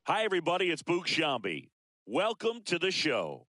Hi, everybody. It's Boog Sciambi. Welcome to the show.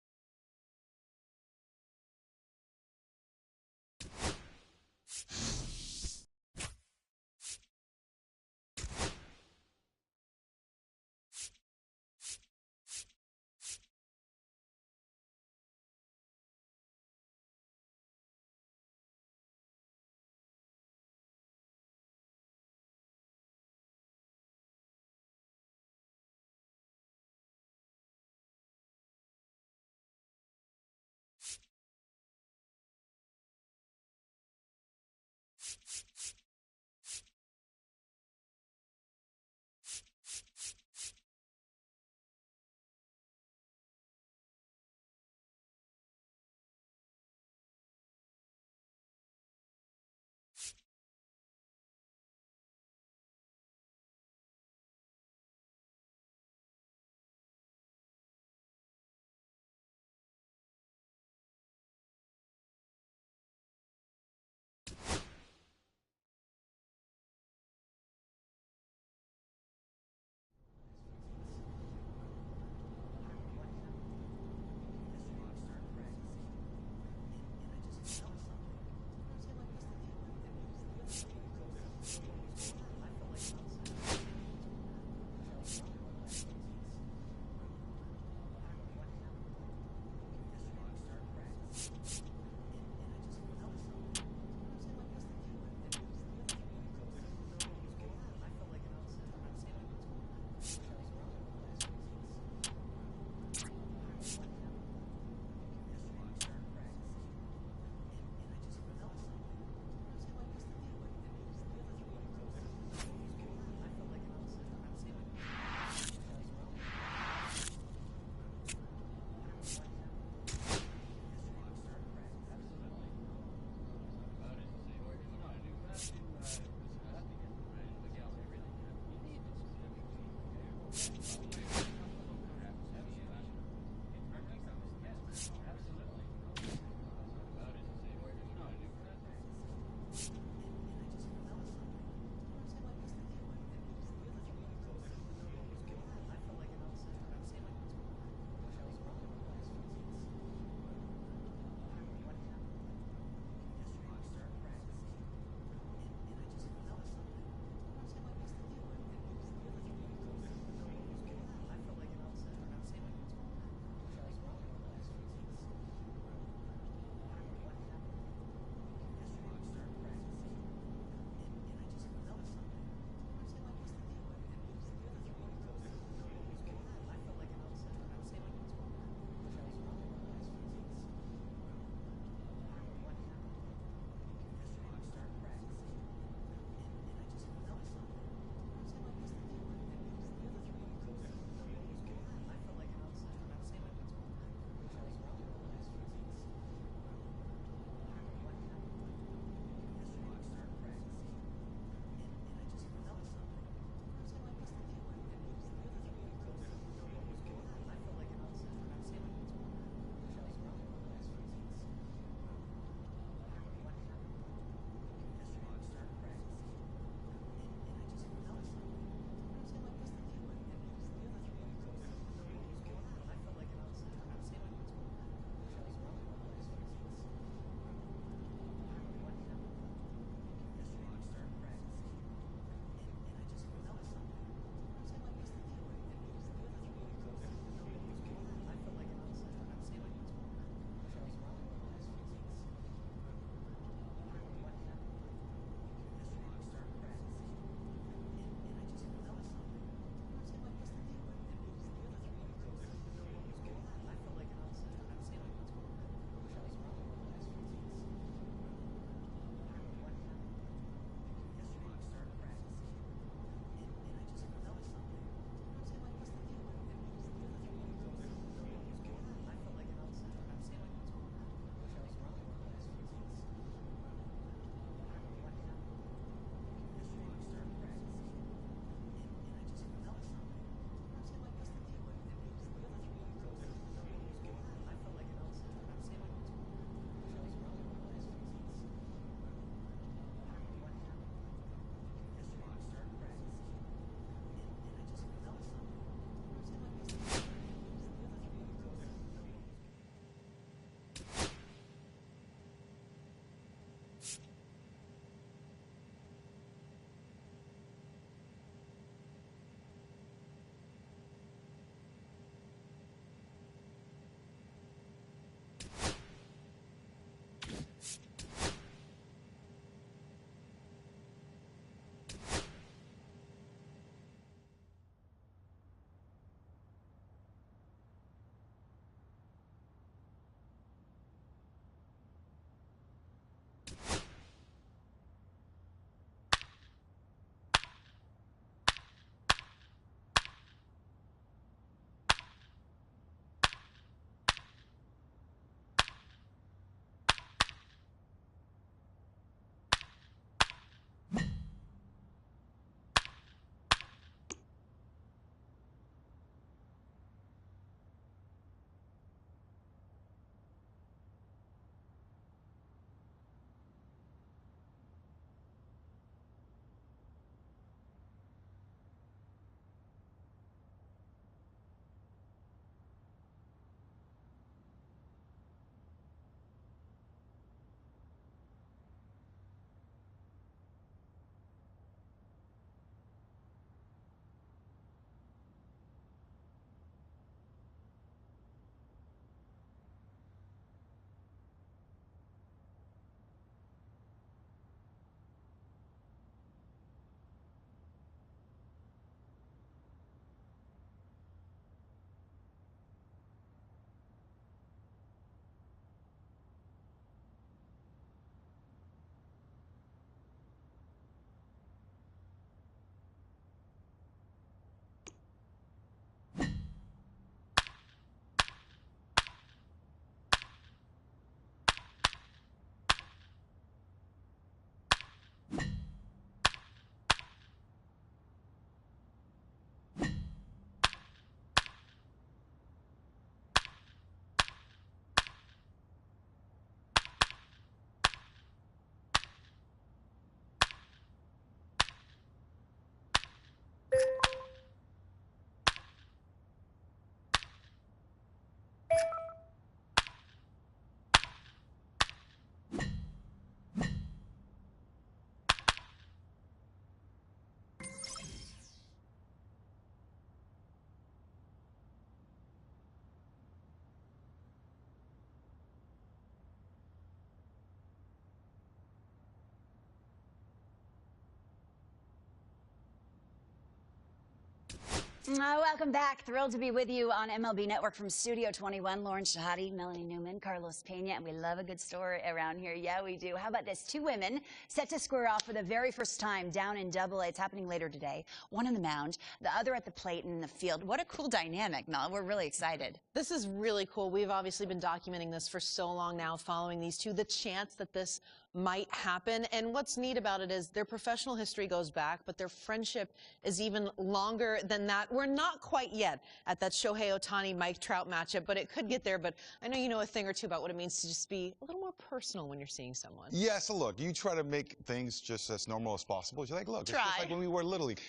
Welcome back. Thrilled to be with you on MLB Network from Studio 21. Lauren Shehadi, Melanie Newman, Carlos Pena, and we love a good story around here. Yeah, we do. How about this? Two women set to square off for the very first time down in Double A. It's happening later today. One on the mound, the other at the plate and in the field. What a cool dynamic, Mel. We're really excited. This is really cool. We've obviously been documenting this for so long now, following these two, the chance that this might happen. And what's neat about it is their professional history goes back, but their friendship is even longer than that. We're not quite yet at that Shohei Ohtani, Mike Trout matchup, but it could get there. But I know you know a thing or two about what it means to just be a little more personal when you're seeing someone. Yeah, so look, you try to make things just as normal as possible. You're like, look, it's just like when we were Little League.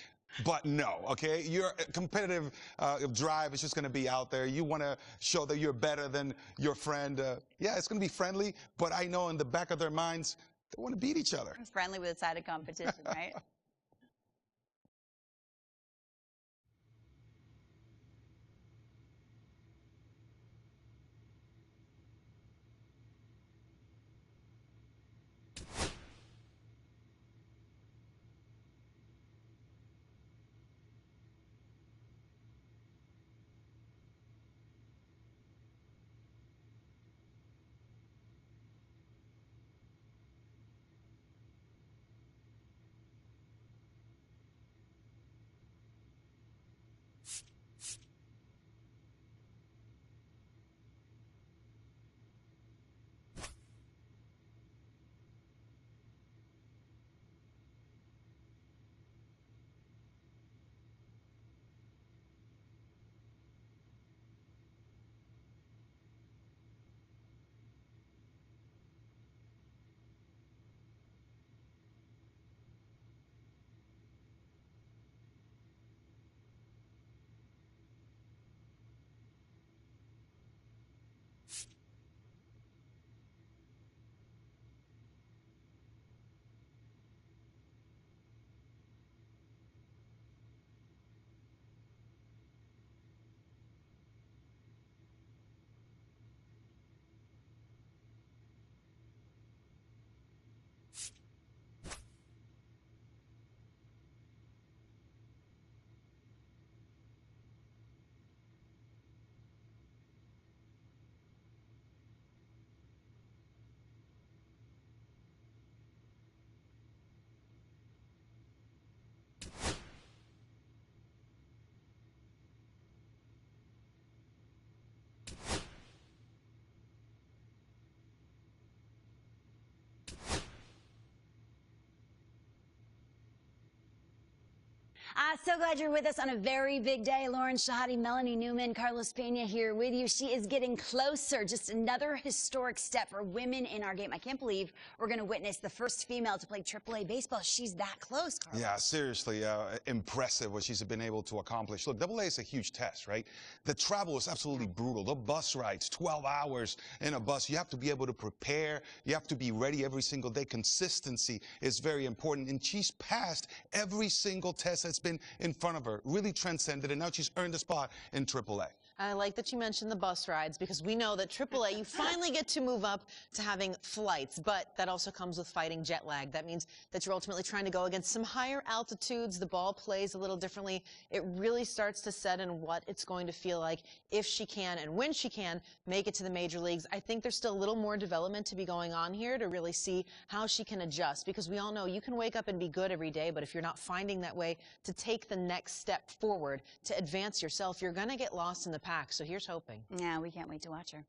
But no, okay? Your competitive drive is just going to be out there. You want to show that you're better than your friend. Yeah, it's going to be friendly, but I know in the back of their minds, they want to beat each other. It's friendly with a side of competition, right? So glad you're with us on a very big day. Lauren Shehadi, Melanie Newman, Carlos Pena here with you. She is getting closer. Just another historic step for women in our game. I can't believe we're going to witness the first female to play AAA baseball. She's that close, Carlos. Yeah, seriously, impressive what she's been able to accomplish. Look, AA is a huge test, right? The travel is absolutely brutal. The bus rides, 12 hours in a bus. You have to be able to prepare. You have to be ready every single day. Consistency is very important. And she's passed every single test that's been in front of her, really transcended, and now she's earned a spot in AAA. I like that you mentioned the bus rides, because we know that AAA, you finally get to move up to having flights, but that also comes with fighting jet lag. That means that you're ultimately trying to go against some higher altitudes. The ball plays a little differently. It really starts to set in what it's going to feel like if she can and when she can make it to the major leagues. I think there's still a little more development to be going on here to really see how she can adjust, because we all know you can wake up and be good every day, but if you're not finding that way to take the next step forward, to advance yourself, you're going to get lost in the pack. So here's hoping. Yeah, we can't wait to watch her.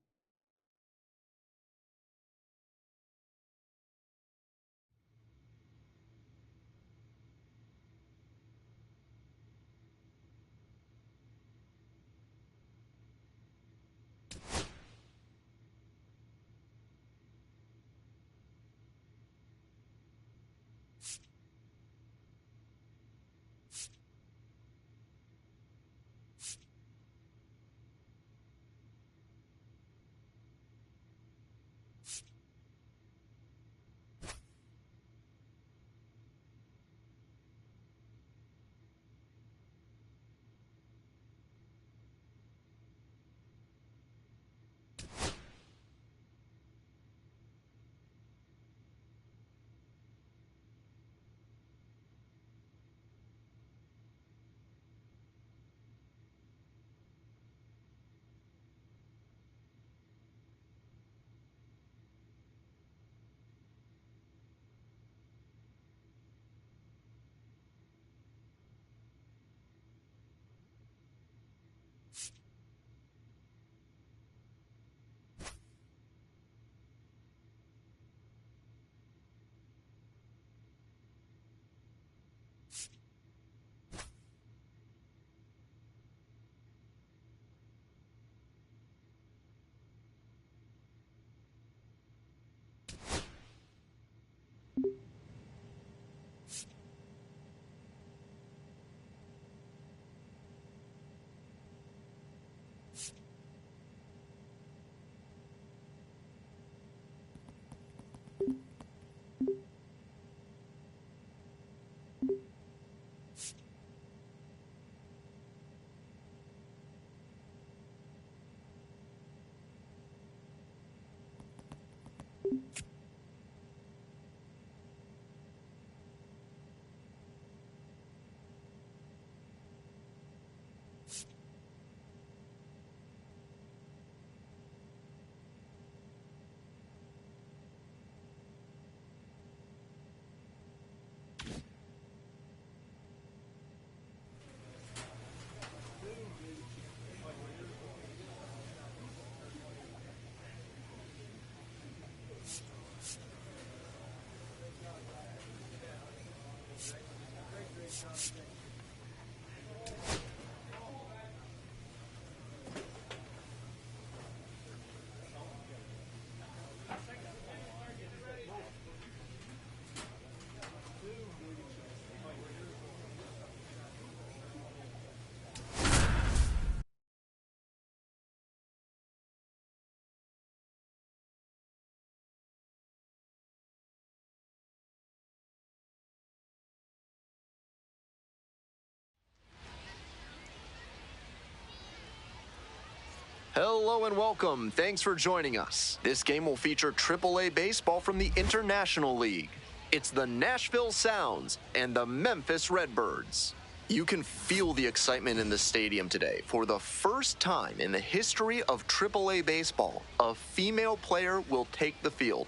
Hello and welcome. Thanks for joining us. This game will feature AAA baseball from the International League. It's the Nashville Sounds and the Memphis Redbirds. You can feel the excitement in the stadium today. For the first time in the history of AAA baseball, a female player will take the field.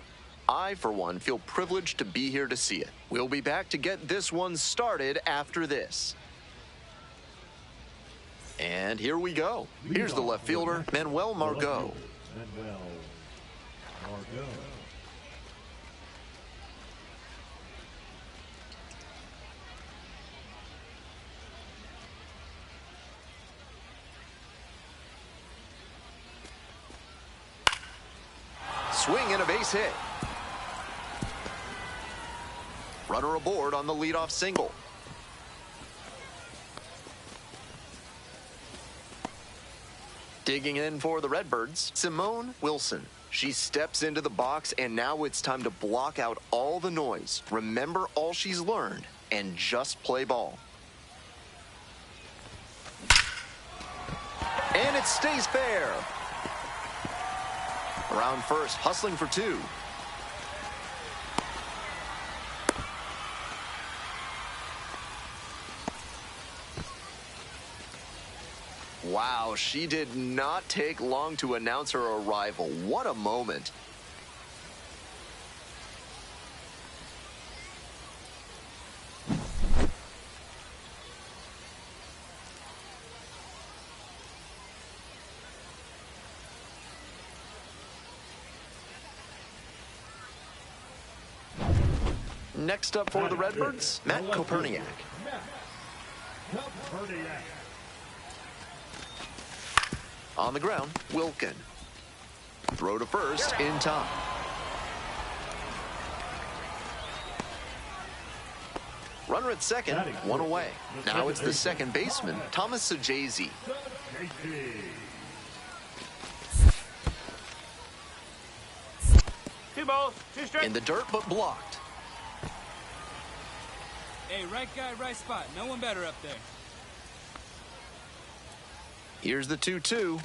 I, for one, feel privileged to be here to see it. We'll be back to get this one started after this. And here we go. Here's the left fielder, Manuel Margot. Manuel Margot. Swing and a base hit. Runner aboard on the leadoff single. Digging in for the Redbirds, Simone Wilson. She steps into the box, and now it's time to block out all the noise, remember all she's learned, and just play ball. And it stays fair. Around first, hustling for two. Wow, she did not take long to announce her arrival. What a moment. Next up for the Redbirds, Matt Koperniak. On the ground, Wilkin. Throw to first in time. Runner at second, one away. Now it's the second baseman, Thomas Sajazi. Two balls, two strikes. In the dirt, but blocked. Hey, right guy, right spot. No one better up there. Here's the 2-2.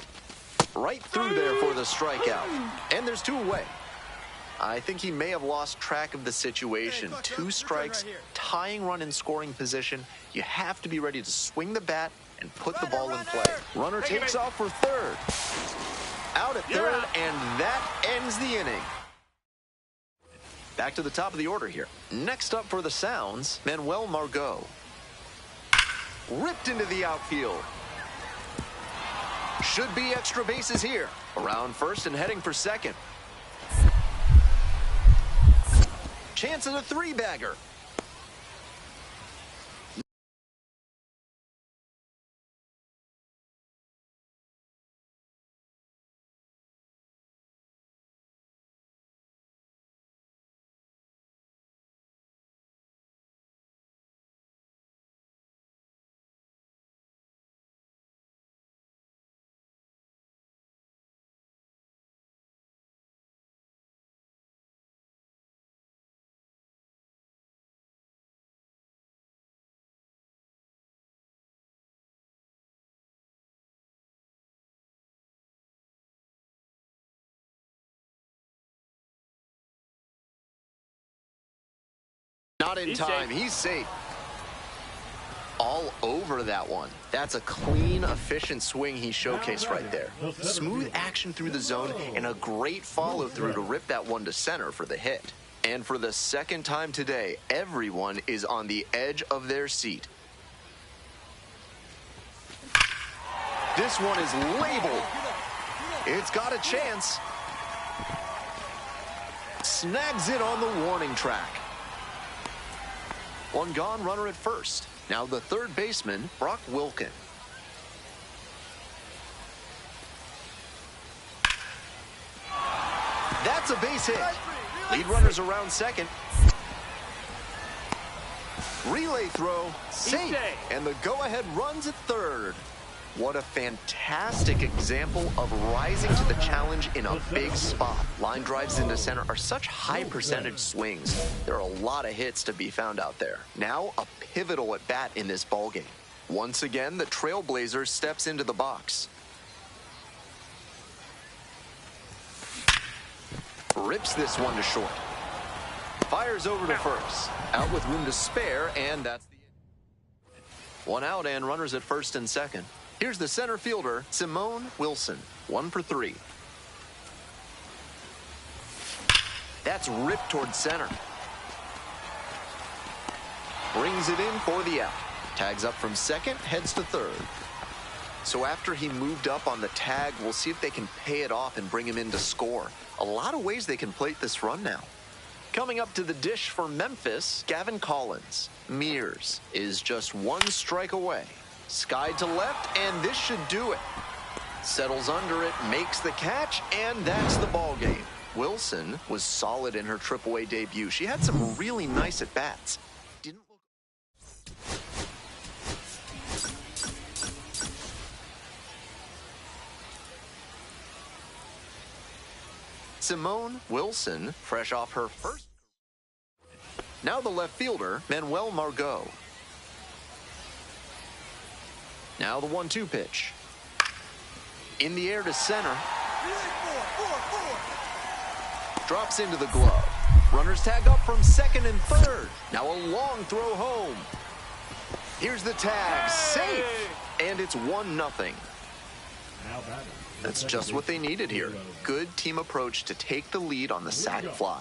Right through there for the strikeout. And there's two away. I think he may have lost track of the situation. Two strikes, tying run in scoring position. You have to be ready to swing the bat and put the ball in play. Runner takes off for third. Out at third, and that ends the inning. Back to the top of the order here. Next up for the Sounds, Manuel Margot. Ripped into the outfield. Should be extra bases here. Around first and heading for second. Chance at a three-bagger. Not in time. He's safe. All over that one. That's a clean, efficient swing he showcased right there. Smooth action through the zone and a great follow-through to rip that one to center for the hit. And for the second time today, everyone is on the edge of their seat. This one is labeled. It's got a chance. Snags it on the warning track. One gone, runner at first. Now the third baseman, Brock Wilken. That's a base hit. Lead runners around second. Relay throw, safe, and the go-ahead runs at third. What a fantastic example of rising to the challenge in a big spot. Line drives into center are such high percentage swings. There are a lot of hits to be found out there. Now a pivotal at bat in this ballgame. Once again, the Trailblazer steps into the box. Rips this one to short. Fires over to first. Out with room to spare, and that's the end. One out and runners at first and second. Here's the center fielder, Simone Wilson, 1 for 3. That's ripped toward center. Brings it in for the out. Tags up from second, heads to third. So after he moved up on the tag, we'll see if they can pay it off and bring him in to score. A lot of ways they can plate this run now. Coming up to the dish for Memphis, Gavin Collins. Mears is just 1 strike away. Sky to left, and this should do it. Settles under it, makes the catch, and that's the ball game. Wilson was solid in her AAA debut. She had some really nice at-bats. Didn't look... Simone Wilson, fresh off her first. Now the left fielder, Manuel Margot. Now the 1-2 pitch. In the air to center. Drops into the glove. Runners tag up from second and third. Now a long throw home. Here's the tag. Safe. And it's 1-0. That's just what they needed here. Good team approach to take the lead on the sac fly.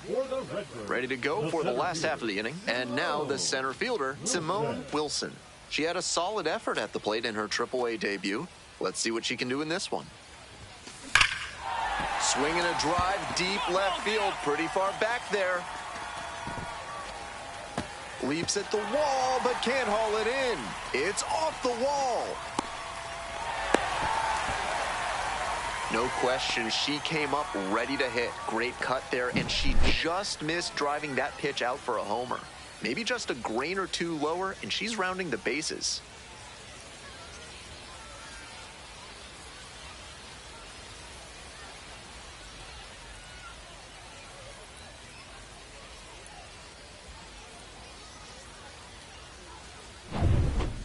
Ready to go for the last half of the inning. And now the center fielder, Simone Wilson. She had a solid effort at the plate in her AAA debut. Let's see what she can do in this one. Swinging a drive deep left field, pretty far back there. Leaps at the wall, but can't haul it in. It's off the wall. No question, she came up ready to hit. Great cut there, and she just missed driving that pitch out for a homer. Maybe just a grain or two lower, and she's rounding the bases.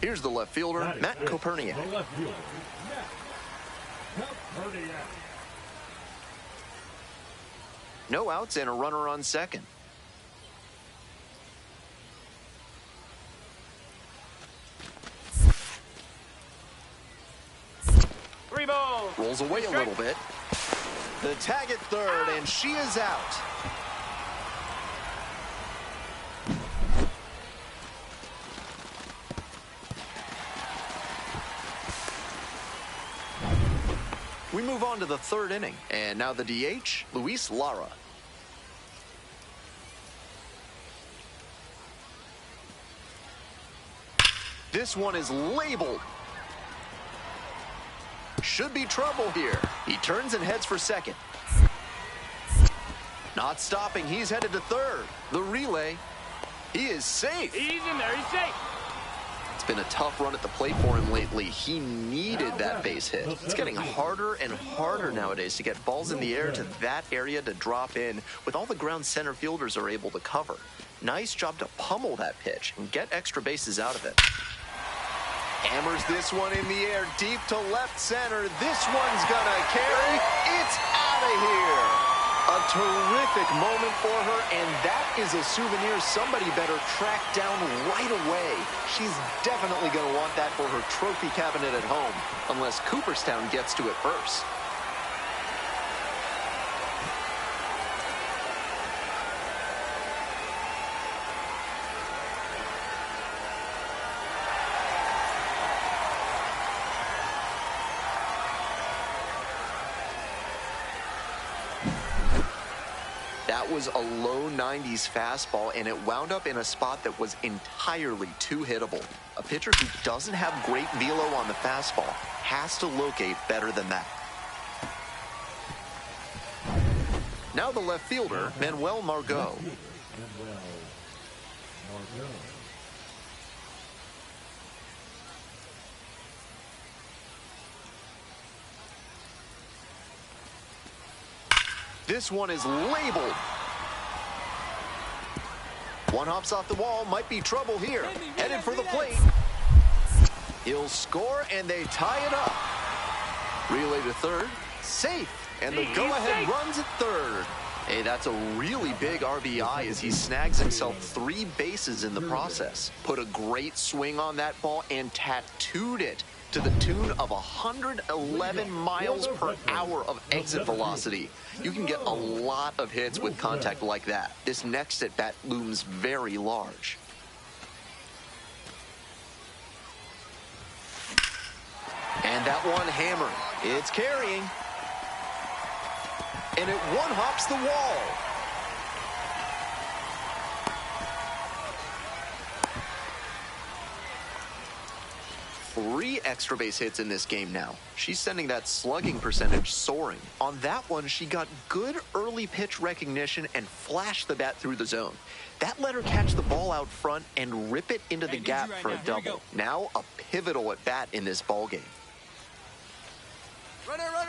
Here's the left fielder, Matt Koperniak. No outs and a runner on second. Rolls away a little bit. The tag at third, and she is out. We move on to the third inning, and now the DH, Luis Lara. This one is labeled. Should be trouble here. He turns and heads for second. Not stopping, he's headed to third. The relay, he is safe. He's in there, he's safe. It's been a tough run at the plate for him lately. He needed that base hit. It's getting harder and harder nowadays to get balls in the air to that area to drop in with all the ground center fielders are able to cover. Nice job to pummel that pitch and get extra bases out of it. Hammers this one in the air deep to left center. This one's gonna carry. It's out of here. A terrific moment for her, and that is a souvenir somebody better track down right away. She's definitely going to want that for her trophy cabinet at home, unless Cooperstown gets to it first. That That was a low 90s fastball, and it wound up in a spot that was entirely too hittable. A pitcher who doesn't have great velo on the fastball has to locate better than that. Now the left fielder, Manuel Margot. This one is labeled. One hops off the wall, might be trouble here. Headed for the plate. He'll score, and they tie it up. Relay to third, safe, and the go-ahead runs at third. Hey, that's a really big RBI as he snags himself 3 bases in the process. Put a great swing on that ball and tattooed it to the tune of 111 miles per hour of exit velocity. You can get a lot of hits with contact like that. This next at-bat looms very large. And that one hammered. It's carrying. And it one-hops the wall. Three extra base hits in this game now. She's sending that slugging percentage soaring. On that one, she got good early pitch recognition and flashed the bat through the zone. That let her catch the ball out front and rip it into the gap for a double. Now a pivotal at bat in this ballgame.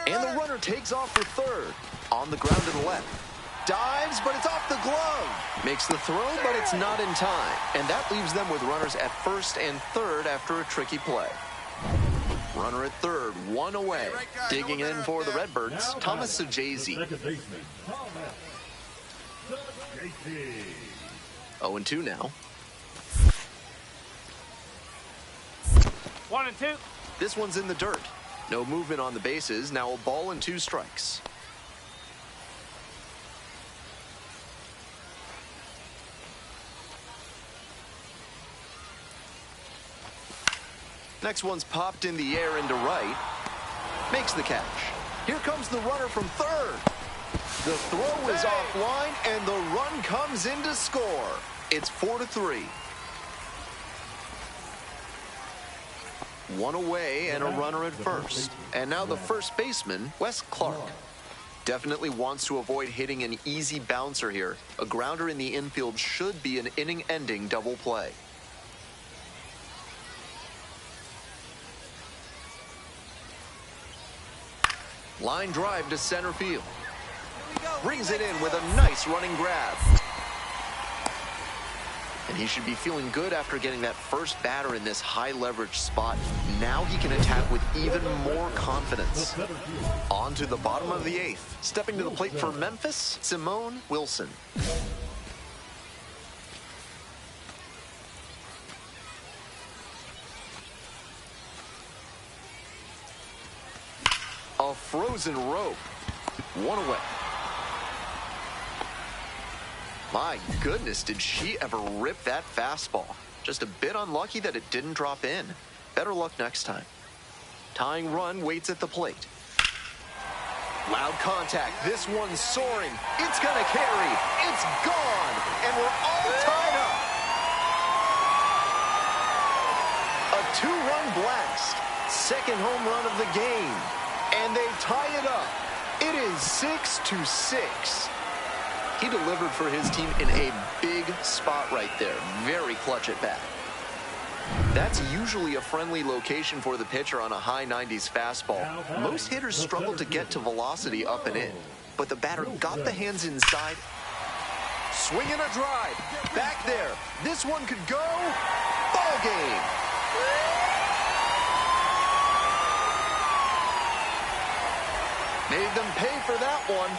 And the runner takes off for third. On the ground to the left. Dives, but it's off the glove. Makes the throw, but it's not in time. And that leaves them with runners at first and third after a tricky play. Runner at third, one away. Digging in for the Redbirds, Thomas Sajazi. 0-2 now. 1-2. This one's in the dirt. No movement on the bases. Now a ball and 2 strikes. Next one's popped in the air into right. Makes the catch. Here comes the runner from third. The throw is offline, and the run comes in to score. It's 4-3. One away and a runner at first. And now the first baseman, Wes Clark. Definitely wants to avoid hitting an easy bouncer here. A grounder in the infield should be an inning-ending double play. Line drive to center field. Brings it in with a nice running grab. And he should be feeling good after getting that first batter in this high leverage spot. Now he can attack with even more confidence. On to the bottom of the 8th. Stepping to the plate for Memphis, Simone Wilson. A frozen rope. One away. My goodness, did she ever rip that fastball. Just a bit unlucky that it didn't drop in. Better luck next time. Tying run waits at the plate. Loud contact. This one's soaring. It's going to carry. It's gone. And we're all tied up. A 2-run blast. Second home run of the game. And they tie it up. It is 6-6. He delivered for his team in a big spot right there. Very clutch at bat. That's usually a friendly location for the pitcher on a high 90s fastball. Most hitters struggle to get to velocity up and in, but the batter got the hands inside. Swing and a drive. Back there. This one could go. Ball game. Made them pay for that one.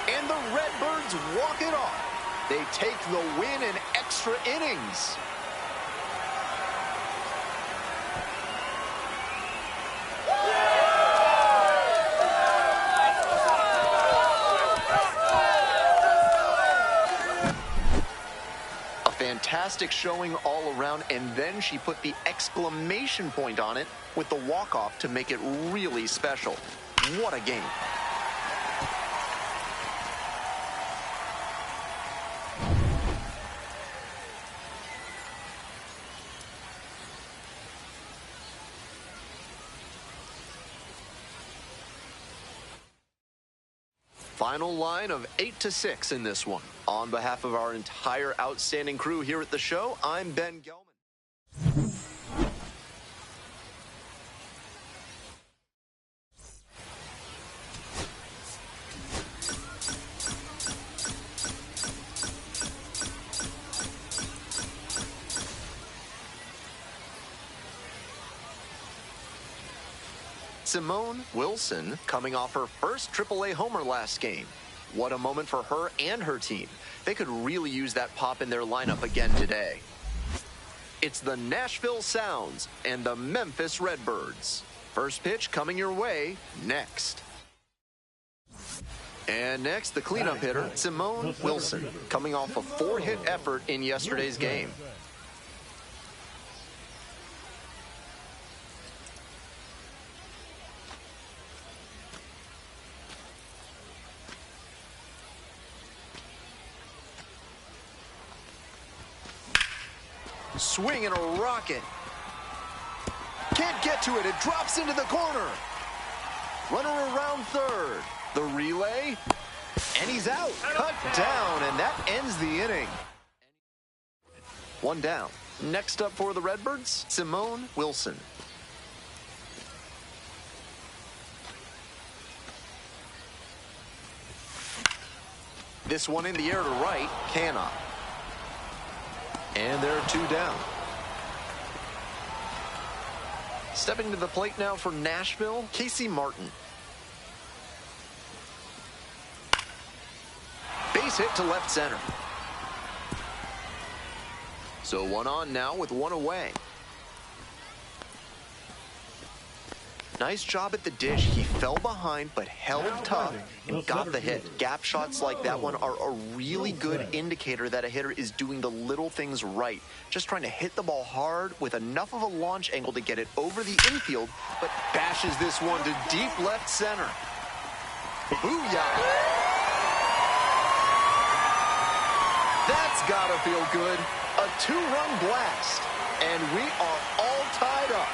And the Redbirds walk it off. They take the win in extra innings. A fantastic showing all around, and then she put the exclamation point on it with the walk-off to make it really special. What a game. Final line of 8-6 in this one. On behalf of our entire outstanding crew here at the show, I'm Ben Gelman. Simone Wilson coming off her first AAA homer last game. What a moment for her and her team. They could really use that pop in their lineup again today. It's the Nashville Sounds and the Memphis Redbirds. First pitch coming your way next. And next, the cleanup hitter, Simone Wilson, coming off a 4-hit effort in yesterday's game. Swing and a rocket. Can't get to it. It drops into the corner. Runner around third. The relay. And he's out. Cut down. And that ends the inning. One down. Next up for the Redbirds, Simone Wilson. This one in the air to right. Cannot. And there are two down. Stepping to the plate now for Nashville, Casey Martin. Base hit to left center. So one on now with one away. Nice job at the dish. He fell behind but held tough and got the hit. Gap shots like that one are a really good indicator that a hitter is doing the little things right. Just trying to hit the ball hard with enough of a launch angle to get it over the infield, but bashes this one to deep left center. Booyah! That's gotta feel good. A 2-run blast, and we are all tied up.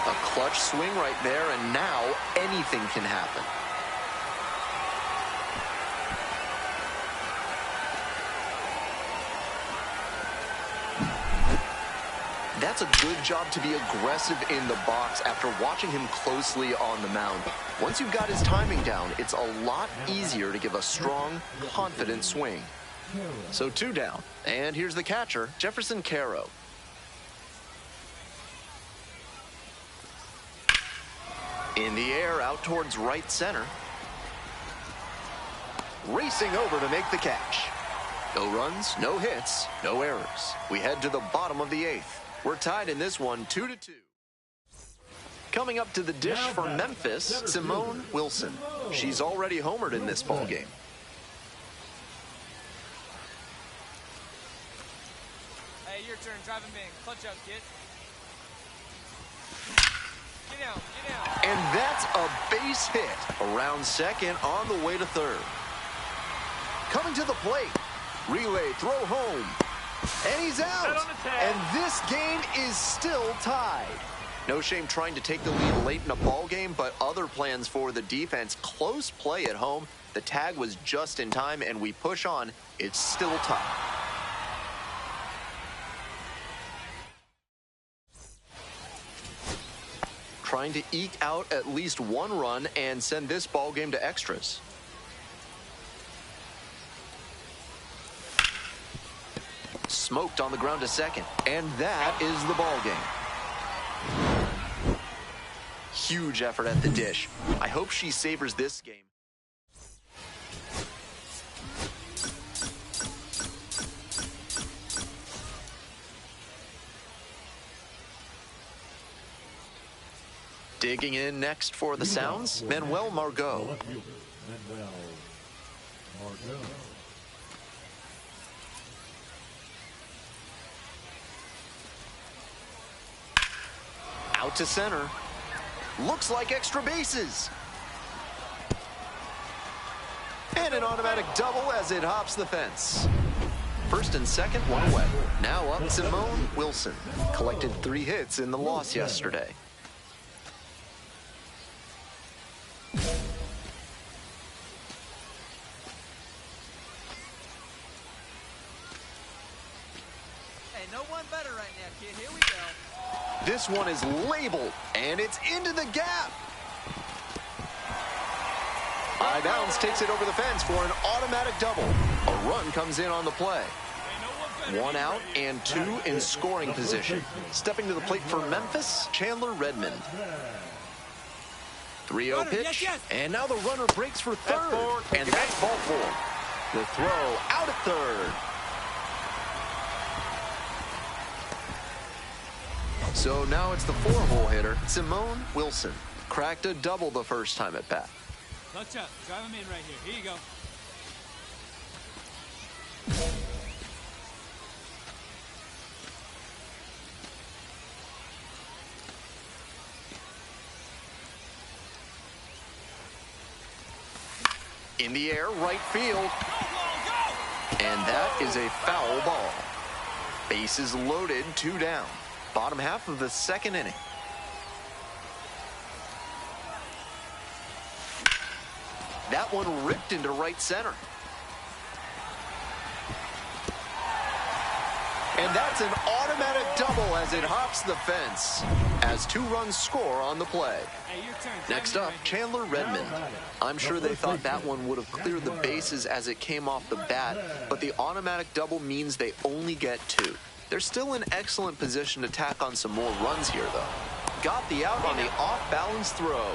A clutch swing right there, and now anything can happen. That's a good job to be aggressive in the box after watching him closely on the mound. Once you've got his timing down, it's a lot easier to give a strong, confident swing. So two down, and here's the catcher, Jefferson Caro. In the air, out towards right center. Racing over to make the catch. No runs, no hits, no errors. We head to the bottom of the 8th. We're tied in this one, 2-2. Coming up to the dish for Memphis, Simone Wilson. She's already homered in this ballgame. Hey, your turn. Driving bang. Clutch up, kid. Get down, get down. And that's a base hit around second on the way to third. Coming to the plate. Relay, throw home. And he's out. And this game is still tied. No shame trying to take the lead late in a ball game, but other plans for the defense. Close play at home. The tag was just in time, and we push on. It's still tied. Trying to eke out at least one run and send this ball game to extras. Smoked on the ground to second, and that is the ball game. Huge effort at the dish. I hope she savors this game. Digging in next for the Sounds, Manuel Margot. Out to center. Looks like extra bases. And an automatic double as it hops the fence. First and second, one away. Now up Simone Wilson. Collected 3 hits in the loss yesterday. this one is labeled, and it's into the gap. High bounce takes it over the fence for an automatic double. A run comes in on the play. 1 out and 2 in scoring position. Stepping to the plate for Memphis, Chandler Redmond. 3-0 pitch, and now the runner breaks for third, and that's ball 4. The throw out at third. So now it's the 4-hole hitter, Simone Wilson. Cracked a double the first time at bat. Clutch up. Drive him in right here. Here you go. In the air, right field. And that is a foul ball. Bases loaded, 2 down. Bottom half of the second inning. That one ripped into right center. And that's an automatic double as it hops the fence. As 2 runs score on the play. Hey, your turn. Next up, Chandler Redmond. I'm sure they thought that one would have cleared the bases as it came off the bat, but the automatic double means they only get 2. They're still in excellent position to tack on some more runs here, though. Got the out on the off-balance throw.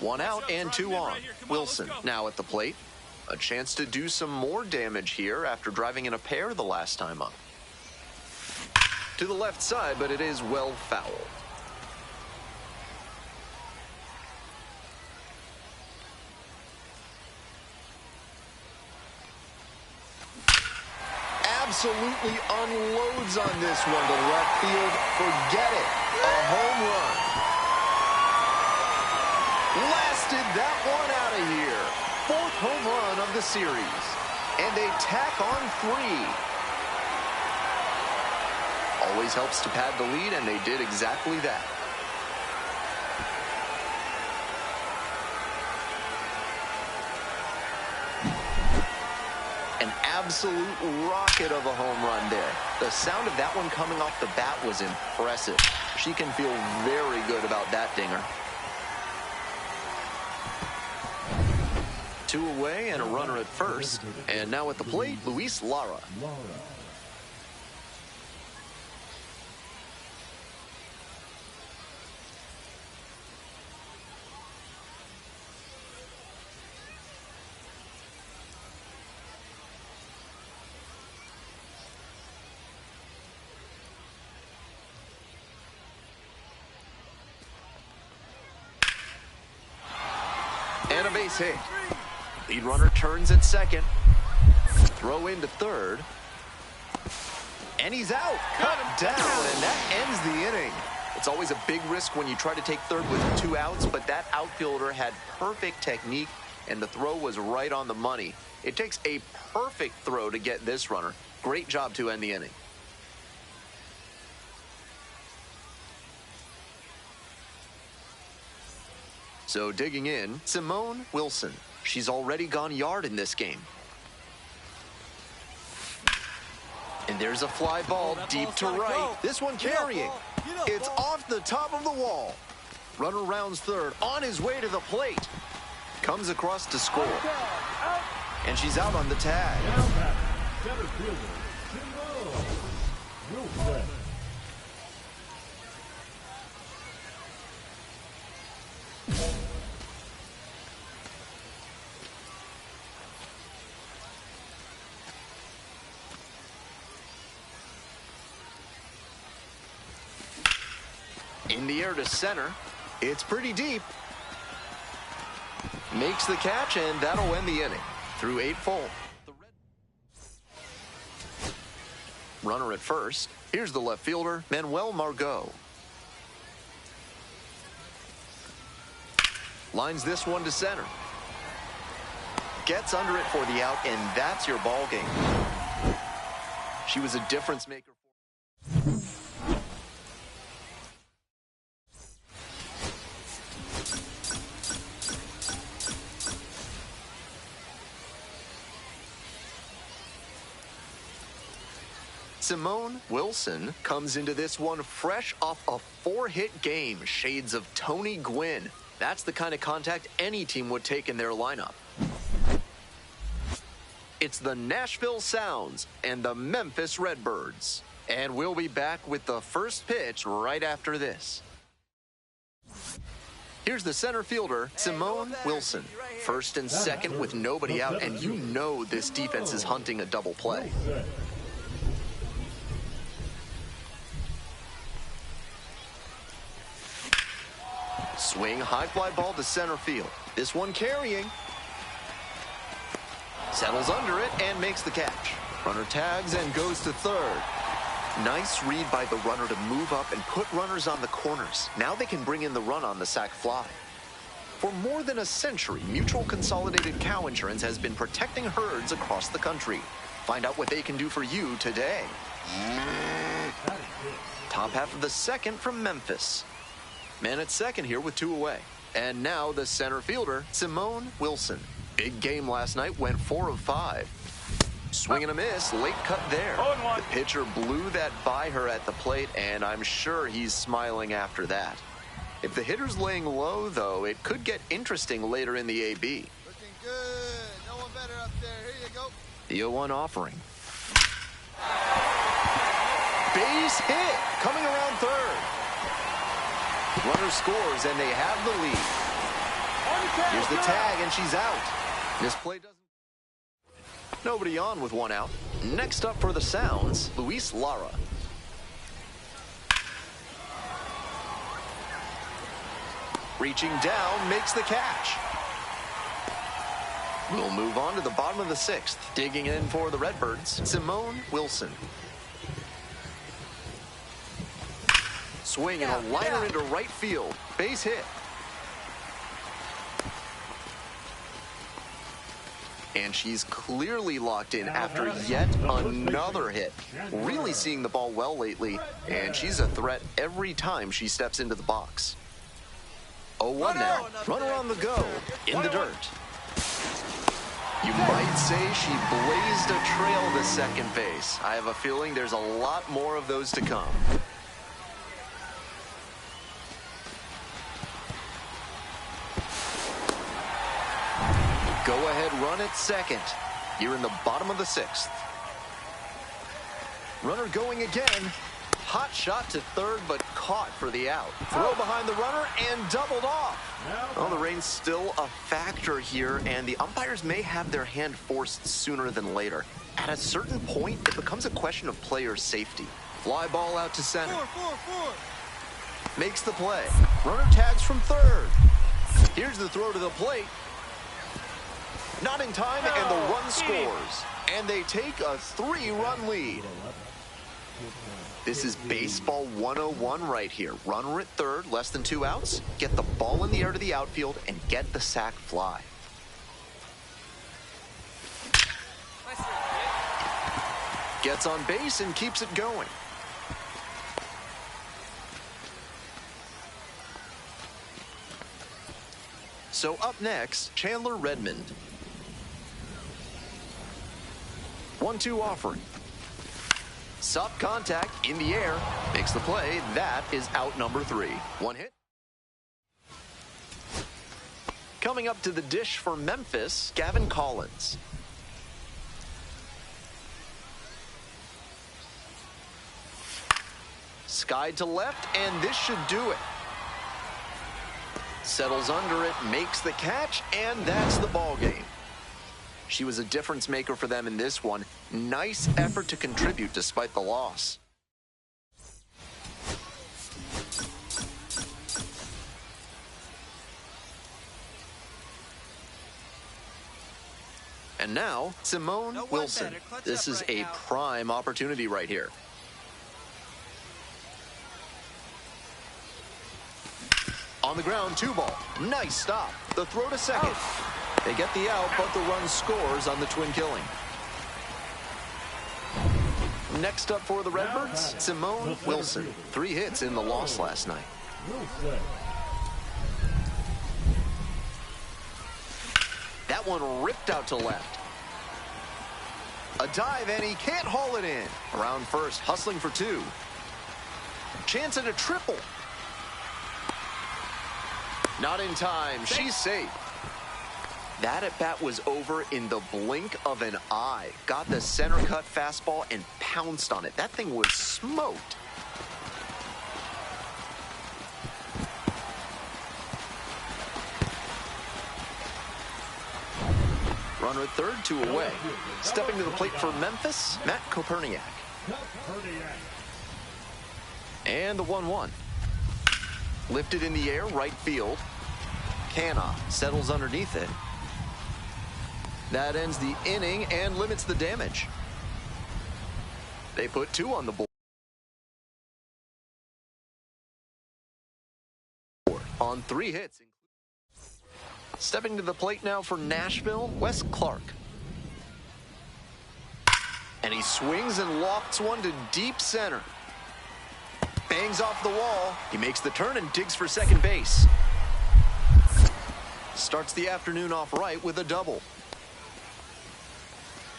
1 out and 2 on. Wilson now at the plate. A chance to do some more damage here after driving in a pair the last time up. To the left side, but it is well fouled. Absolutely unloads on this one to left field. Forget it. A home run. Blasted that one out of here. 4th home run of the series. And they tack on 3. Always helps to pad the lead, and they did exactly that. An absolute rocket of a home run there. The sound of that one coming off the bat was impressive. She can feel very good about that dinger. 2 away and a runner at first. And now at the plate, Luis Lara. And a base hit. Lead runner turns at second. Throw into third. And he's out. Cut him down, and that ends the inning. It's always a big risk when you try to take third with 2 outs, but that outfielder had perfect technique, and the throw was right on the money. It takes a perfect throw to get this runner. Great job to end the inning. So digging in, Simone Wilson. She's already gone yard in this game. And there's a fly ball deep to right. This one carrying. It's off the top of the wall. Runner rounds third, on his way to the plate. Comes across to score. And she's out on the tag. In the air to center. It's pretty deep. Makes the catch, and that'll end the inning. Through 8 full. Runner at first. Here's the left fielder, Manuel Margot. Lines this one to center. Gets under it for the out, and that's your ball game. She was a difference maker. Simone Wilson comes into this one fresh off a 4-hit game, shades of Tony Gwynn. That's the kind of contact any team would take in their lineup. It's the Nashville Sounds and the Memphis Redbirds. And we'll be back with the first pitch right after this. Here's the center fielder, Simone Wilson. First and second with nobody out, and you know this defense is hunting a double play. Swing, high fly ball to center field. This one carrying. Settles under it and makes the catch. Runner tags and goes to third. Nice read by the runner to move up and put runners on the corners. Now they can bring in the run on the sac fly. For more than a century, Mutual Consolidated Cow Insurance has been protecting herds across the country. Find out what they can do for you today. Top half of the second from Memphis. Man at second here with 2 away. And now the center fielder, Simone Wilson. Big game last night, went 4 of 5. Swing and a miss, late cut there. The pitcher blew that by her at the plate, and I'm sure he's smiling after that. If the hitter's laying low, though, it could get interesting later in the AB. Looking good. No one better up there. Here you go. The 0-1 offering. Base hit, coming around third. Runner scores, and they have the lead. Here's the tag, and she's out. This play doesn't... Nobody on with 1 out. Next up for the Sounds, Luis Lara. Reaching down, makes the catch. We'll move on to the bottom of the 6th. Digging in for the Redbirds, Simone Wilson. Swing and a liner into right field. Base hit. And she's clearly locked in after yet another hit. Really seeing the ball well lately, and she's a threat every time she steps into the box. 0-1 now. Runner on the go, in the dirt. You might say she blazed a trail to second base. I have a feeling there's a lot more of those to come. Go-ahead run at second. Here in the bottom of the 6th. Runner going again. Hot shot to third, but caught for the out. Throw behind the runner and doubled off. Well, the rain's still a factor here, and the umpires may have their hand forced sooner than later. At a certain point, it becomes a question of player safety. Fly ball out to center. Makes the play. Runner tags from third. Here's the throw to the plate. Not in time, and the run scores. And they take a 3-run lead. This is baseball 101 right here. Runner at third, less than 2 outs. Get the ball in the air to the outfield and get the sac fly. Gets on base and keeps it going. So up next, Chandler Redmond. 1-2 offering. Soft contact in the air. Makes the play. That is out number 3. 1 hit. Coming up to the dish for Memphis, Gavin Collins. Skied to left, and this should do it. Settles under it, makes the catch, and that's the ball game. She was a difference maker for them in this one. Nice effort to contribute despite the loss. And now, Simone Wilson. This is a prime opportunity right here. On the ground, 2-ball. Nice stop. The throw to second. They get the out, but the run scores on the twin killing. Next up for the Redbirds, Simone Wilson. 3 hits in the loss last night. That one ripped out to left. A dive, and he can't haul it in. Around first, hustling for two. Chance at a triple. Not in time. She's safe. That at-bat was over in the blink of an eye. Got the center cut fastball and pounced on it. That thing was smoked. Runner at third, 2 away. Stepping to the plate for Memphis, Matt Koperniak. And the 1-1. Lifted in the air, right field. Canha settles underneath it. That ends the inning and limits the damage. They put 2 on the board. On 3 hits. Stepping to the plate now for Nashville, Wes Clark. And he swings and lofts one to deep center. Bangs off the wall. He makes the turn and digs for second base. Starts the afternoon off right with a double.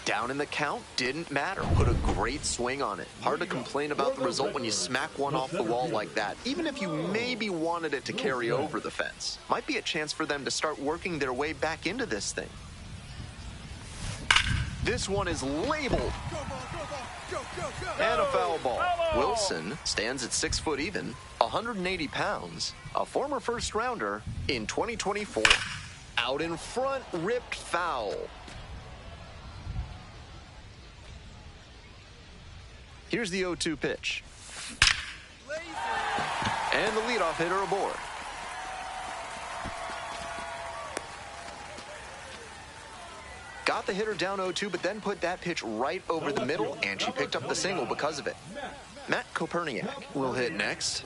Down in the count, didn't matter. Put a great swing on it. Hard to complain about the result when you smack one off the wall like that, even if you maybe wanted it to carry over the fence. Might be a chance for them to start working their way back into this thing. This one is labeled. And a foul ball. Wilson stands at 6 foot even, 180 pounds, a former first rounder in 2024. Out in front, ripped foul. Here's the 0-2 pitch. And the leadoff hitter aboard. Got the hitter down 0-2, but then put that pitch right over the middle, and she picked up the single because of it. Matt Koperniak will hit next.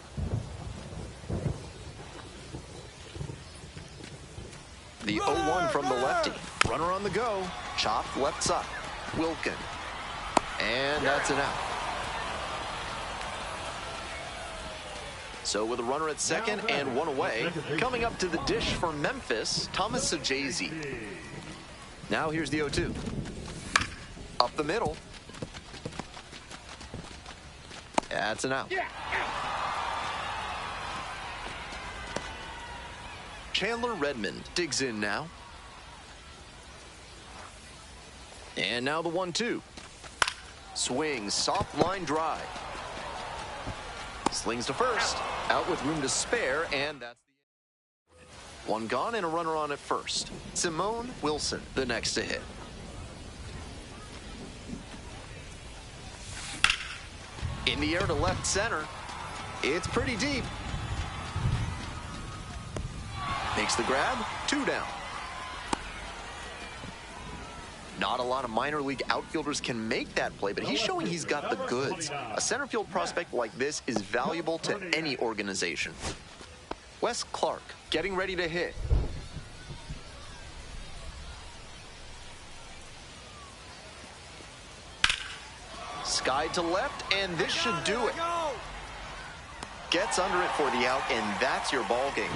The 0-1 from the lefty. Runner on the go. Chopped left side. Wilkin. And that's an out. So with a runner at second and 1 away, coming up to the dish for Memphis, Thomas Saggese. Now here's the 0-2. Up the middle. That's an out. Chandler Redmond digs in now. And now the 1-2. Swings, soft line drive. Slings to first. Out with room to spare, and that's the end. 1 gone and a runner on at first. Simone Wilson, the next to hit. In the air to left center. It's pretty deep. Makes the grab. 2 down. Not a lot of minor league outfielders can make that play, but he's showing he's got the goods. A center field prospect like this is valuable to any organization. Wes Clark getting ready to hit. Skied to left, and this should do it. Gets under it for the out, and that's your ball game.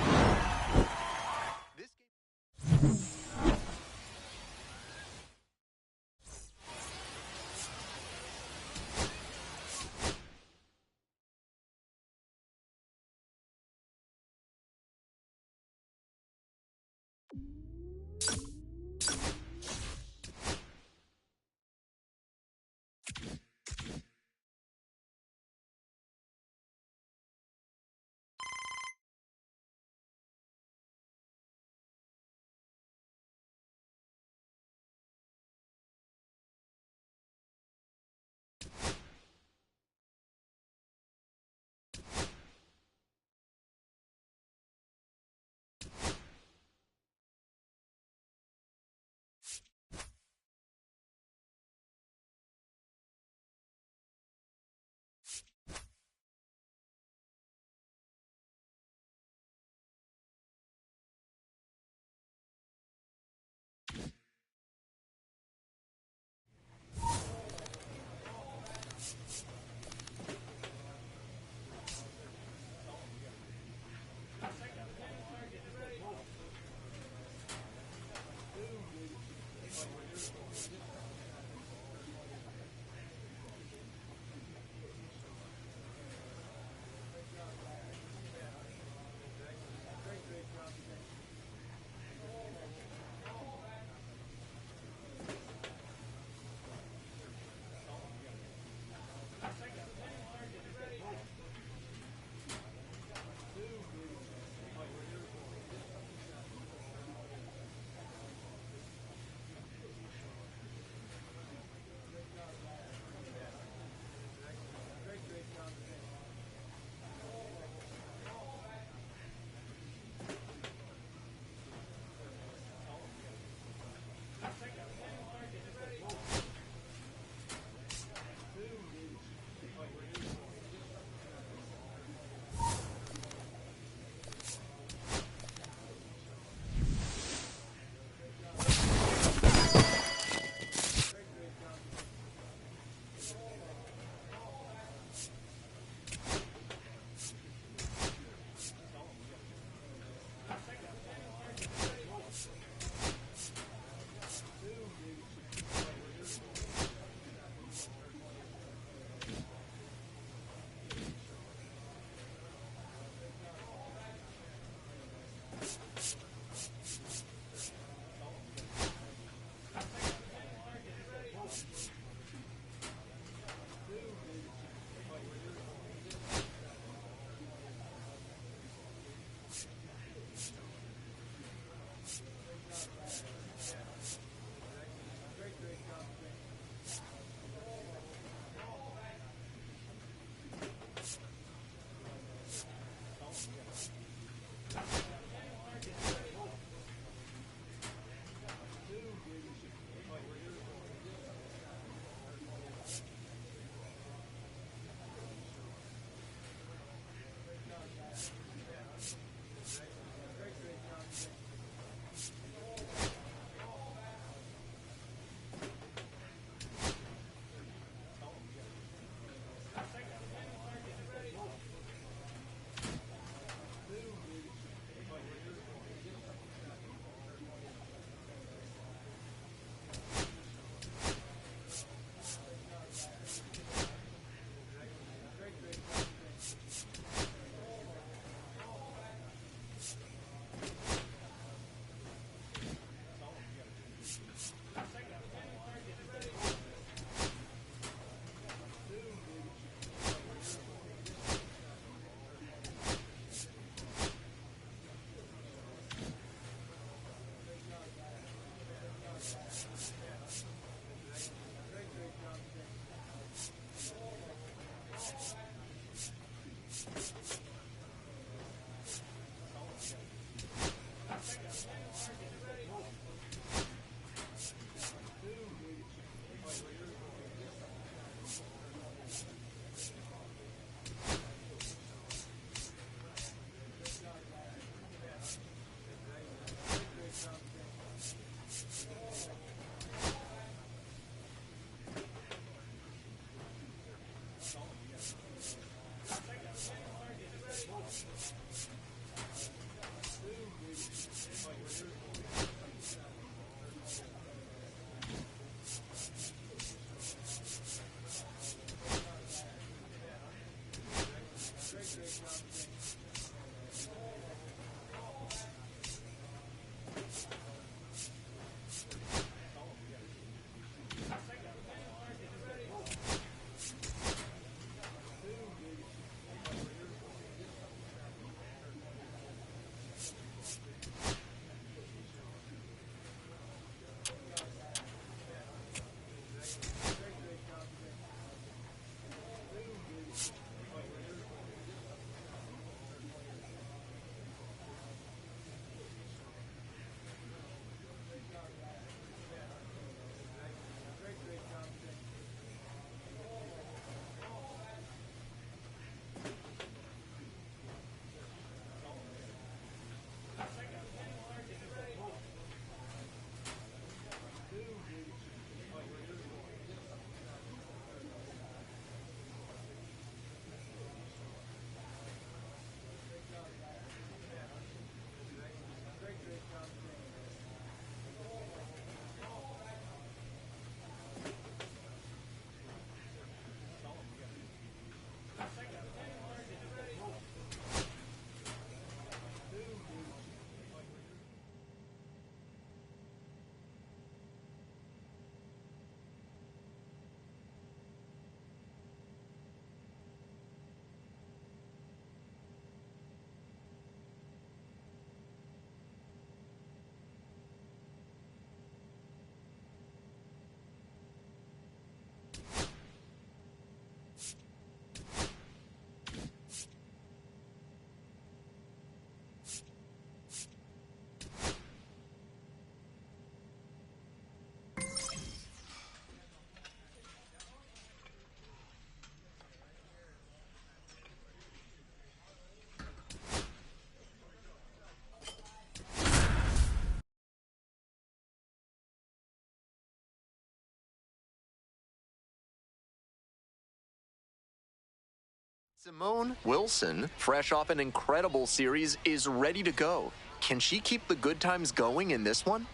Simone Wilson, fresh off an incredible series, is ready to go. Can she keep the good times going in this one?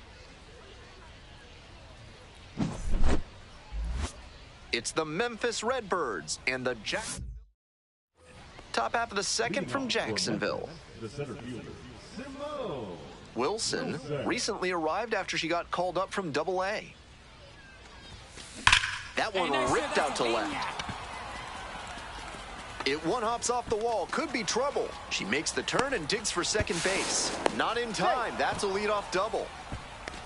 It's the Memphis Redbirds and the top half of the second from Jacksonville. The center fielder, Simone Wilson recently arrived after she got called up from Double-A. That one ripped out to left. It one-hops off the wall, could be trouble. She makes the turn and digs for second base. Not in time, that's a leadoff double.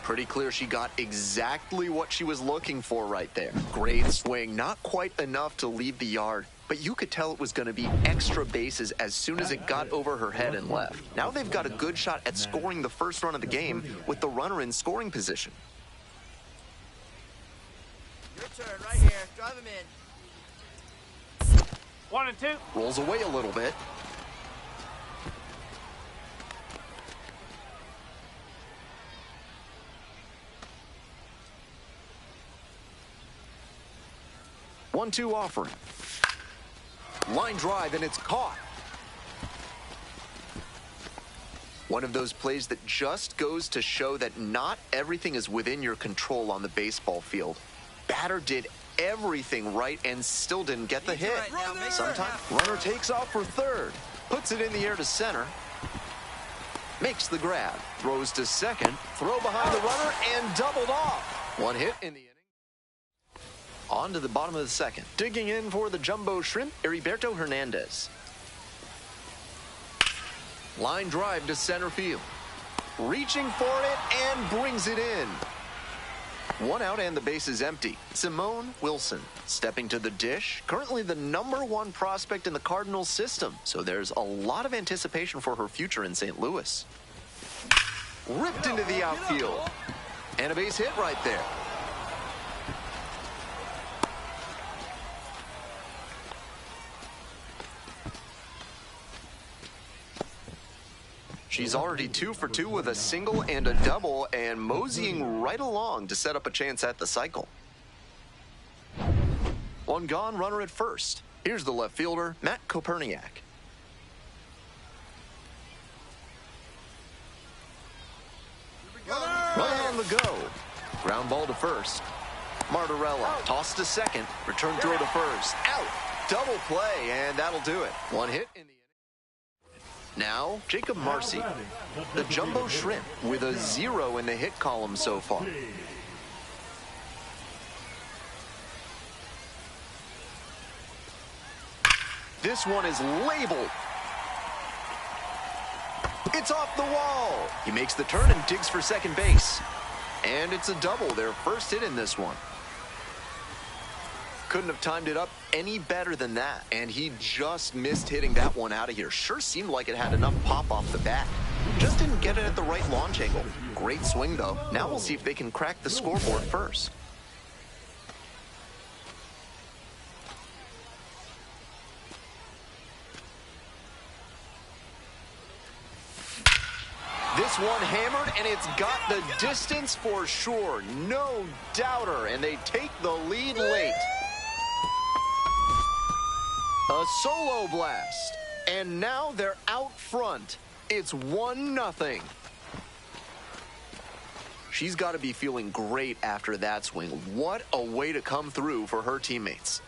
Pretty clear she got exactly what she was looking for right there. Great swing, not quite enough to leave the yard, but you could tell it was going to be extra bases as soon as it got over her head and left. Now they've got a good shot at scoring the first run of the game with the runner in scoring position. Your turn right here. Drive him in. 1 and 2. Rolls away a little bit. One-two offering. Line drive, and it's caught. One of those plays that just goes to show that not everything is within your control on the baseball field. Batter did everything right and still didn't get the hit. Sometimes runner takes off for third, puts it in the air to center, makes the grab, throws to second, throw behind the runner, and doubled off. One hit in the inning. On to the bottom of the second. Digging in for the Jumbo Shrimp, Heriberto Hernandez. Line drive to center field. Reaching for it and brings it in. One out and the base is empty. Simone Wilson stepping to the dish. Currently the #1 prospect in the Cardinals system, so there's a lot of anticipation for her future in St. Louis. Ripped into the outfield. And a base hit right there. She's already 2 for 2 with a single and a double, and moseying right along to set up a chance at the cycle. One gone, runner at first. Here's the left fielder, Matt Koperniak. on the go. Ground ball to first. Martorella, toss to second. Return throw to first. Out. Double play, and that'll do it. One hit in the inning. Now, Jacob Marcy, the jumbo shrimp, with a 0 in the hit column so far. This one is labeled. It's off the wall. He makes the turn and digs for second base. And it's a double, their first hit in this one. Couldn't have timed it up any better than that. And he just missed hitting that one out of here. Sure seemed like it had enough pop off the bat. Just didn't get it at the right launch angle. Great swing, though. Now we'll see if they can crack the scoreboard first. This one hammered, and it's got the distance for sure. No doubter, and they take the lead late. A solo blast, and now they're out front. It's 1-0. She's got to be feeling great after that swing. What a way to come through for her teammates.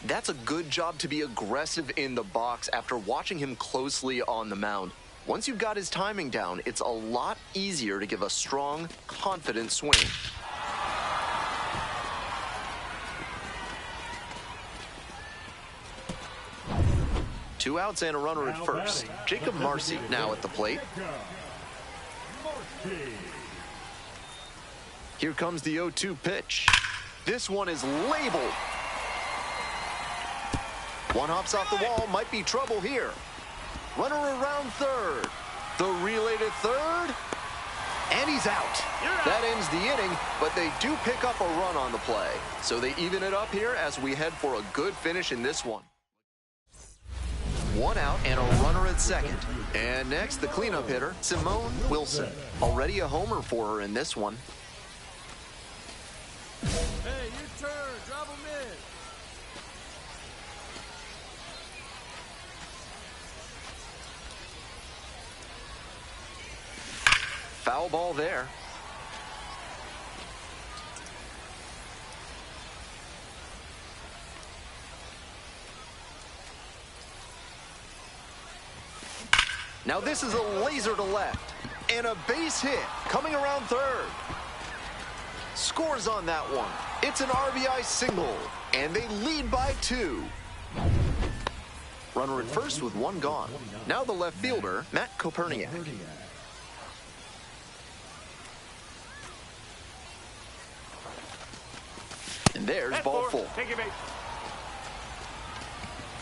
That's a good job to be aggressive in the box after watching him closely on the mound. Once you've got his timing down, it's a lot easier to give a strong, confident swing. Two outs and a runner at first. Jacob Marcy now at the plate. Here comes the 0-2 pitch. This one is labeled. One hops off the wall, might be trouble here. Runner around third. The relay to third. And he's out. That ends the inning, but they do pick up a run on the play. So they even it up here as we head for a good finish in this one. One out and a runner at second. And next, the cleanup hitter, Simone Wilson. Already a homer for her in this one. Hey, your turn. Drop him in. Foul ball there. Now this is a laser to left. And a base hit coming around third. Scores on that one. It's an RBI single. And they lead by 2. Runner at first with one gone. Now the left fielder, Matt Koperniak. And there's ball full. Take it, mate.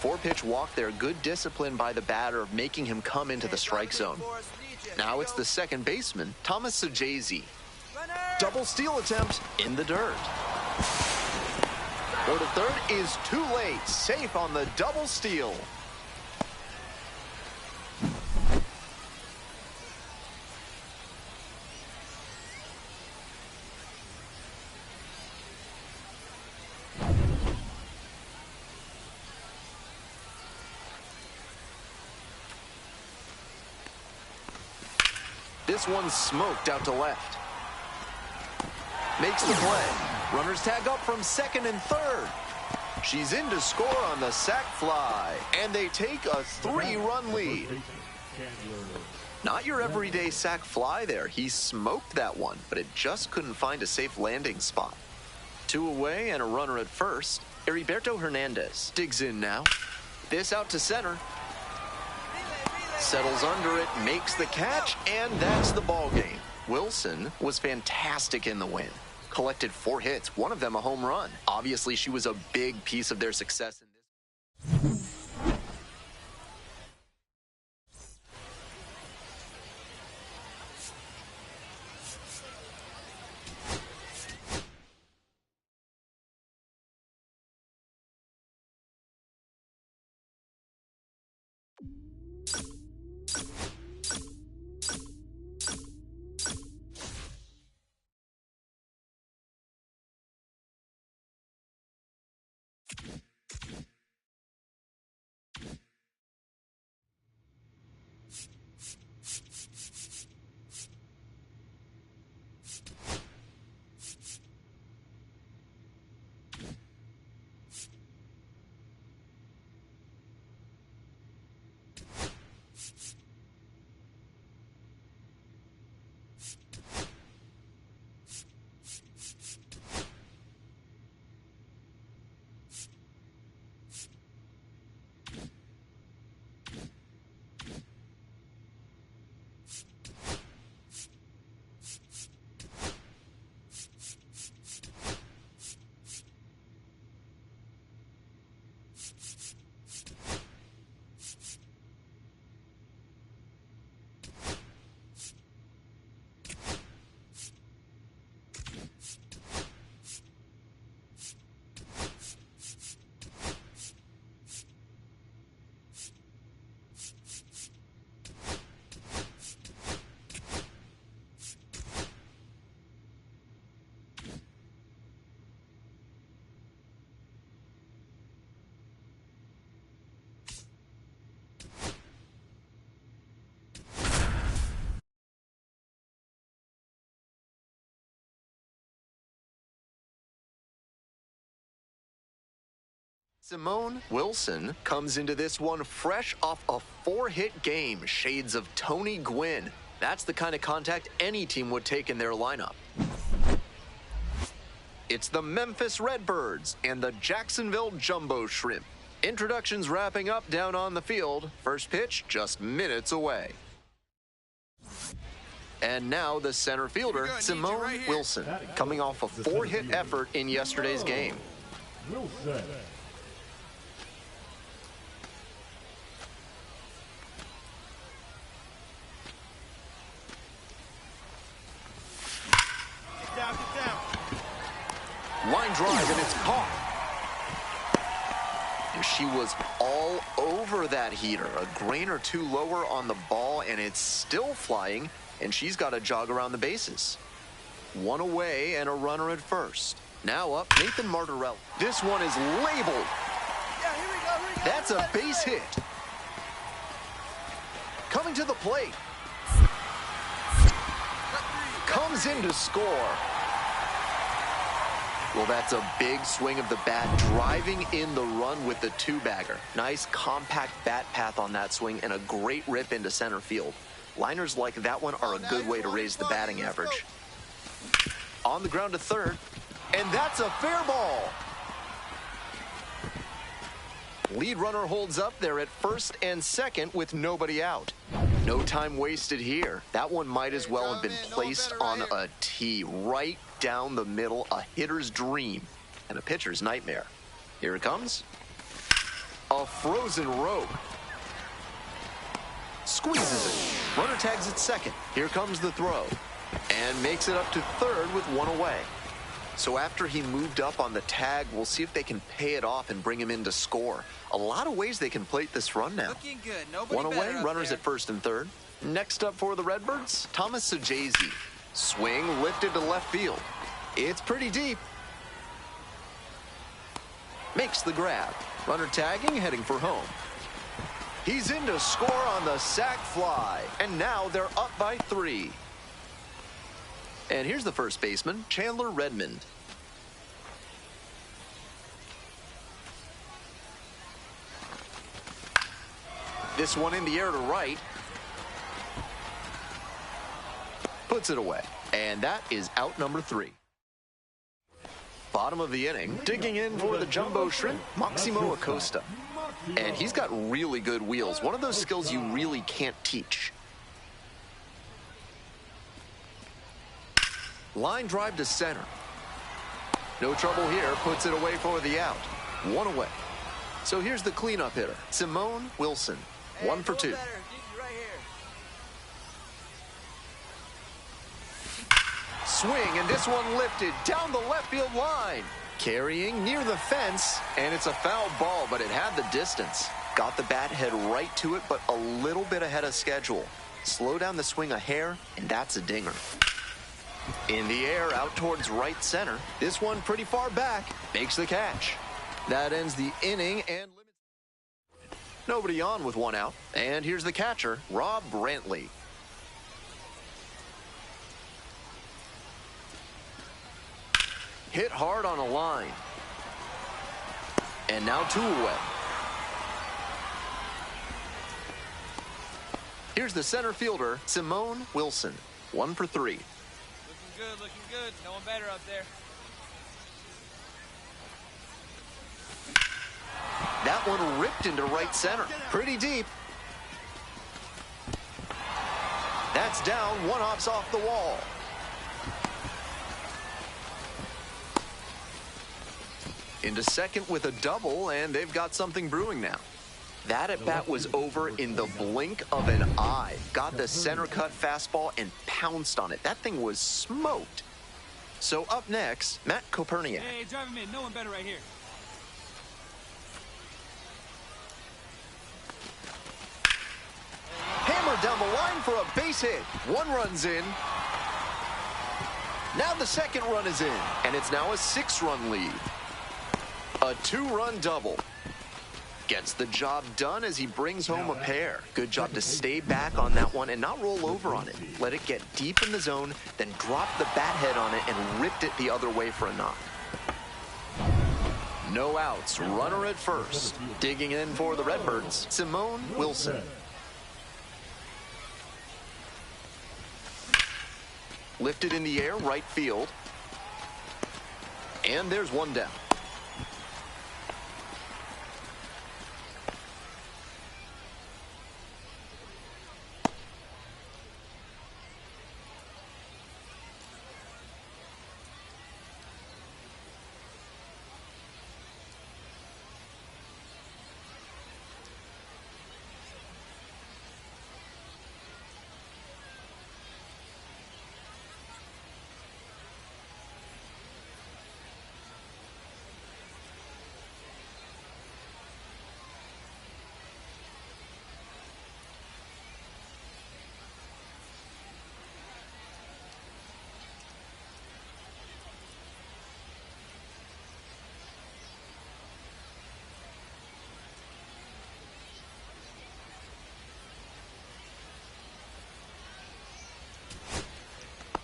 4-pitch walk there. Good discipline by the batter of making him come into the strike zone. Now it's the second baseman, Thomas Sajazi. Double steal attempt in the dirt. Or the third is too late. Safe on the double steal. This one's smoked out to left. Makes the play. Runners tag up from second and third. She's in to score on the sac fly. And they take a 3-run lead. Not your everyday sac fly there. He smoked that one, but it just couldn't find a safe landing spot. 2 away and a runner at first. Heriberto Hernandez digs in now. This out to center. Settles under it, makes the catch, and that's the ball game. Wilson was fantastic in the win. Collected 4 hits, one of them a home run. Obviously, she was a big piece of their success in this. Simone Wilson comes into this one fresh off a 4-hit game, shades of Tony Gwynn. That's the kind of contact any team would take in their lineup. It's the Memphis Redbirds and the Jacksonville Jumbo Shrimp. Introductions wrapping up down on the field. First pitch just minutes away. And now the center fielder, Simone Wilson, coming off a 4-hit effort in yesterday's game. Wilson. Line drive, and it's caught. And she was all over that heater. A grain or two lower on the ball, and it's still flying, and she's got to jog around the bases. One away and a runner at first. Now up, Nathan Martorell. This one is labeled. Yeah, here we go. That's a base hit. Coming to the plate. Comes in to score. Well, that's a big swing of the bat, driving in the run with the two-bagger. Nice compact bat path on that swing and a great rip into center field. Liners like that one are a good way to raise the batting average. On the ground to third, and that's a fair ball. Lead runner holds up there at first and second with nobody out. No time wasted here. That one might as well have been placed on a tee right down the middle, a hitter's dream and a pitcher's nightmare. Here it comes. A frozen rope. Squeezes it. Runner tags at second. Here comes the throw. And makes it up to third with one away. So after he moved up on the tag, we'll see if they can pay it off and bring him in to score. A lot of ways they can plate this run now. Looking good. Nobody One away, better runners there. at first and third. Next up for the Redbirds, Thomas Sajazi. Swing lifted to left field. It's pretty deep. Makes the grab. Runner tagging, heading for home. He's in to score on the sac fly. And now they're up by 3. And here's the first baseman, Chandler Redmond. This one in the air to right. Puts it away. And that is out number 3. Bottom of the inning, digging in for the Jumbo Shrimp, Maximo Acosta. And he's got really good wheels. One of those skills you really can't teach. Line drive to center. No trouble here, puts it away for the out. One away. So here's the cleanup hitter, Simone Wilson. 1 for 2. Better. Right here. Swing, and this one lifted down the left field line. Carrying near the fence, and it's a foul ball, but it had the distance. Got the bat head right to it, but a little bit ahead of schedule. Slow down the swing a hair, and that's a dinger. In the air, out towards right center. This one pretty far back, makes the catch. That ends the inning and limits. Nobody on with one out. And here's the catcher, Rob Brantley. Hit hard on a line. And now 2 away. Here's the center fielder, Simone Wilson. 1 for 3. Looking good. No one better up there. That one ripped into right center. Pretty deep. That's down. One hops off the wall. Into second with a double, and they've got something brewing now. That at-bat was over in the blink of an eye. Got the center cut fastball and pounced on it. That thing was smoked. So up next, Matt Koperniak. Hey, drive him in. No one better right here. Hammered down the line for a base hit. One run's in. Now the second run is in, and it's now a 6-run lead. A 2-run double. Gets the job done as he brings home a pair. Good job to stay back on that one and not roll over on it. Let it get deep in the zone, then drop the bat head on it and ripped it the other way for a knock. No outs, runner at first. Digging in for the Redbirds, Simone Wilson. Lifted in the air, right field. And there's one down.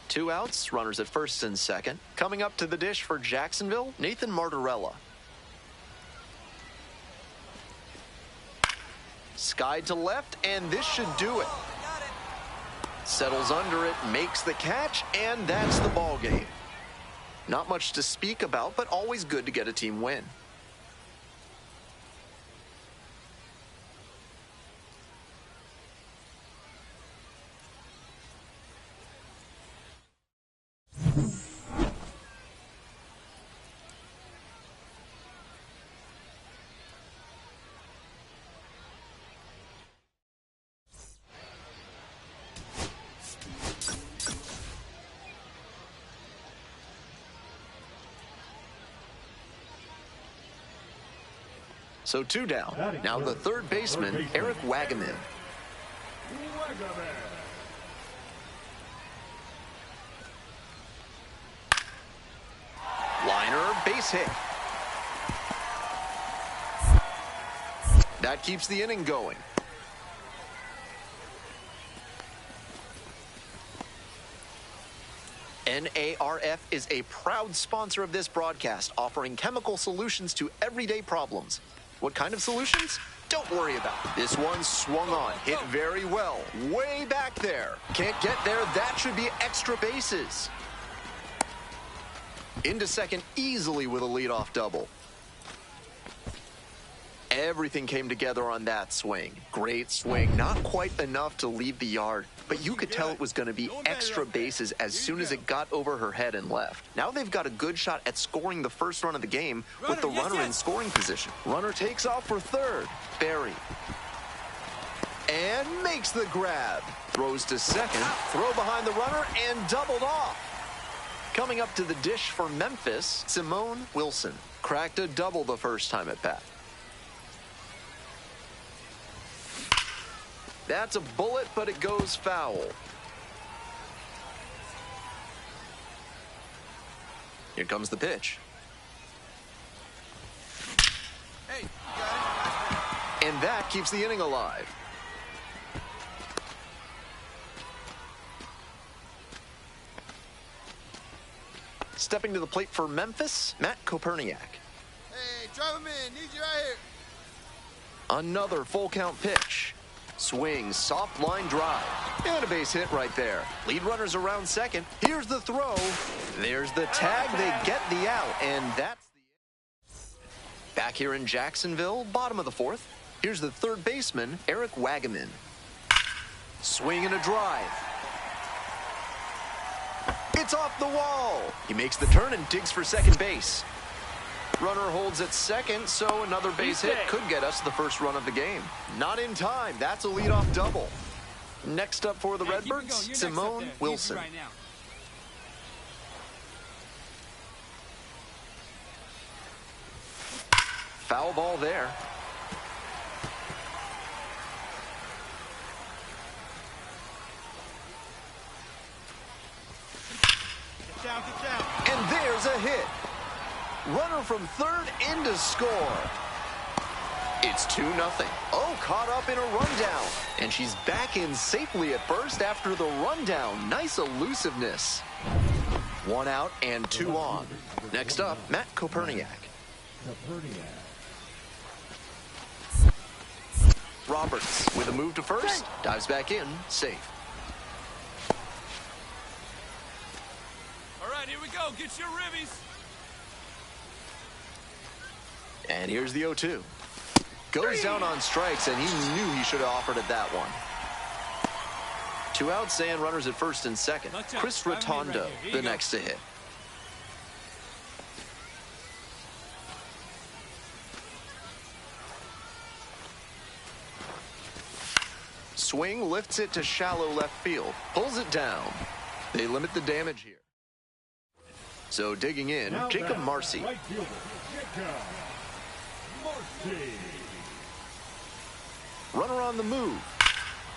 Two outs, runners at first and second. Coming up to the dish for Jacksonville, Nathan Martorella. Sky to left, and this should do it. Settles under it, makes the catch, and that's the ball game. Not much to speak about, but always good to get a team win. So 2 down. Now the third baseman, Eric Wagaman. Liner, base hit. That keeps the inning going. NARF is a proud sponsor of this broadcast, offering chemical solutions to everyday problems. What kind of solutions? Don't worry about it. This one swung on, hit very well, way back there. Can't get there, that should be extra bases. Into second easily with a leadoff double. Everything came together on that swing. Great swing, not quite enough to leave the yard, but you could tell it was going to be extra bases as soon as it got over her head and left. Now they've got a good shot at scoring the first run of the game with the runner in scoring position. Runner takes off for third. Barry. And makes the grab. Throws to second, throw behind the runner, and doubled off. Coming up to the dish for Memphis, Simone Wilson. Cracked a double the first time at bat. That's a bullet, but it goes foul. Here comes the pitch. Hey, you got it. And that keeps the inning alive. Stepping to the plate for Memphis, Matt Koperniak. Hey, drive him in. Need you right here. Another full count pitch. Swing, soft line drive, and a base hit right there. Lead runners around second. Here's the throw. There's the tag. They get the out, and that's the... Back here in Jacksonville, bottom of the fourth. Here's the third baseman, Eric Wagaman. Swing and a drive. It's off the wall. He makes the turn and digs for second base. Runner holds at second, so another base hit could get us the first run of the game. Not in time. That's a leadoff double. Next up for the Redbirds, Simone Wilson. Foul ball there. Get down. And there's a hit. Runner from third in to score. It's 2-0. Oh, caught up in a rundown. And she's back in safely at first after the rundown. Nice elusiveness. 1 out and 2 on. Next up, Matt Koperniak. Roberts with a move to first. Dives back in, safe. All right, here we go. Get your ribbies. And here's the 0-2. Goes down on strikes, and he knew he should have offered at that one. 2 outs and runners at first and second. Chris Rotondo, the next to hit. Swing lifts it to shallow left field. Pulls it down. They limit the damage here. So digging in, Jacob Marcy. Right fielder, Jacob Marcy. Runner on the move.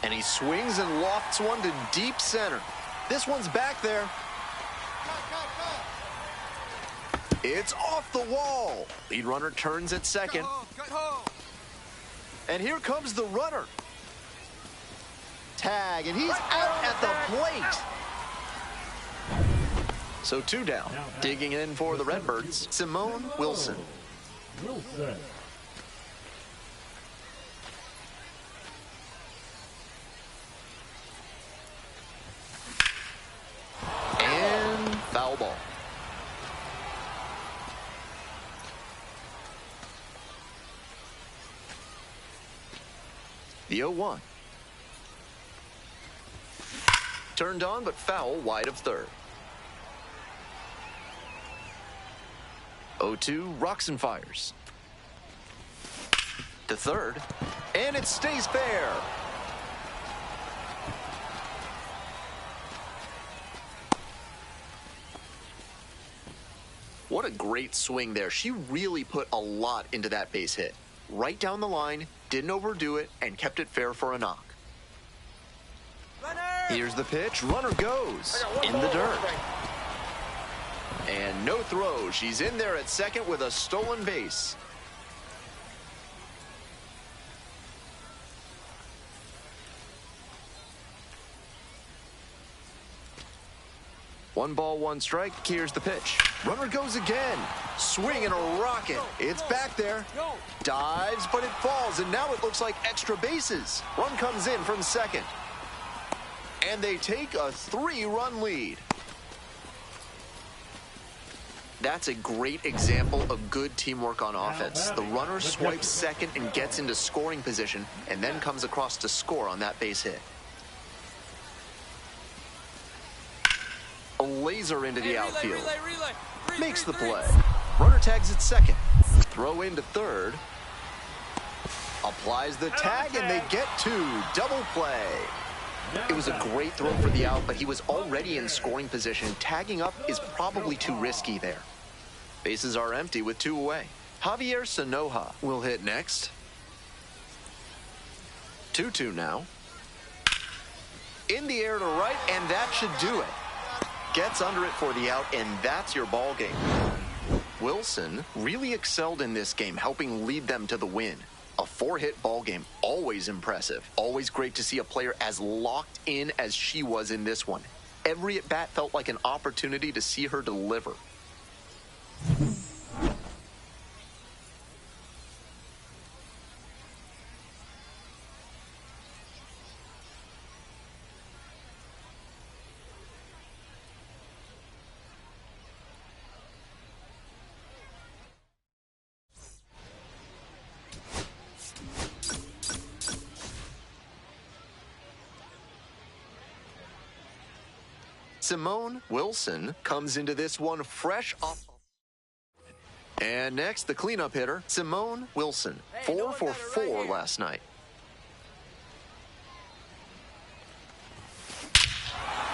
And he swings and lofts one to deep center. This one's back there. It's off the wall. Lead runner turns at second. And here comes the runner. Tag, and he's out at the plate. So 2 down. Digging in for the Redbirds, Simone Wilson. And foul ball. The 0-1. Turned on, but foul wide of third. 0-2, rocks and fires. To third, and it stays fair. What a great swing there. She really put a lot into that base hit. Right down the line, didn't overdo it, and kept it fair for a knock. Here's the pitch. Runner goes in the dirt. And no throw. She's in there at second with a stolen base. One ball, one strike. Here's the pitch. Runner goes again. Swing and a rocket. It's back there. Dives, but it falls, and now it looks like extra bases. Run comes in from second. And they take a 3-run lead. That's a great example of good teamwork on offense. The runner swipes second and gets into scoring position, and then comes across to score on that base hit. A laser into the outfield. Makes the play. Runner tags at second. Throw into third. Applies the tag, and they get 2. Double play. It was a great throw for the out, but he was already in scoring position. Tagging up is probably too risky there. Bases are empty with 2 away. Javier Sanoja will hit next. 2-2 now. In the air to right, and that should do it. Gets under it for the out, and that's your ball game. Wilson really excelled in this game, helping lead them to the win. A 4-hit ball game, always impressive. Always great to see a player as locked in as she was in this one. Every at-bat felt like an opportunity to see her deliver. Simone Wilson comes into this one fresh off. And next, the cleanup hitter, Simone Wilson. 4 for 4 last night.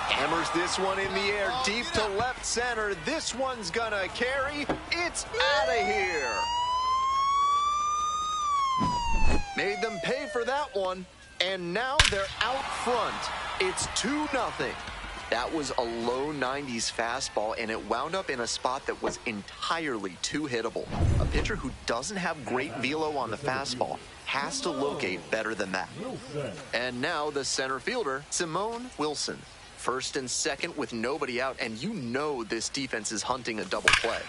Hammers this one in the air, deep to left center. This one's gonna carry. It's out of here. Made them pay for that one, and now they're out front. It's 2-0. That was a low 90s fastball, and it wound up in a spot that was entirely too hittable. A pitcher who doesn't have great velo on the fastball has to locate better than that. And now the center fielder, Simone Wilson. First and second with nobody out, and you know this defense is hunting a double play.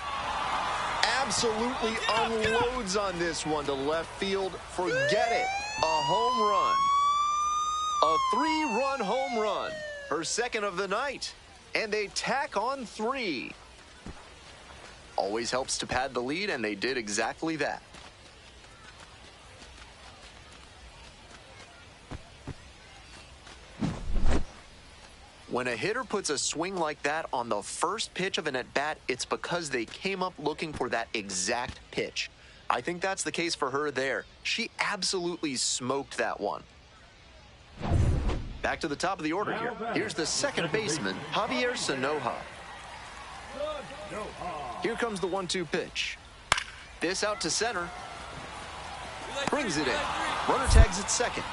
Absolutely unloads on this one to left field. Forget it. A home run. A 3-run home run. Her second of the night. And they tack on 3. Always helps to pad the lead, and they did exactly that. When a hitter puts a swing like that on the first pitch of an at-bat, it's because they came up looking for that exact pitch. I think that's the case for her there. She absolutely smoked that one. Back to the top of the order here. Here's the second baseman, Javier Sanoja. Here comes the 1-2 pitch. This out to center. Brings it in. Runner tags at second.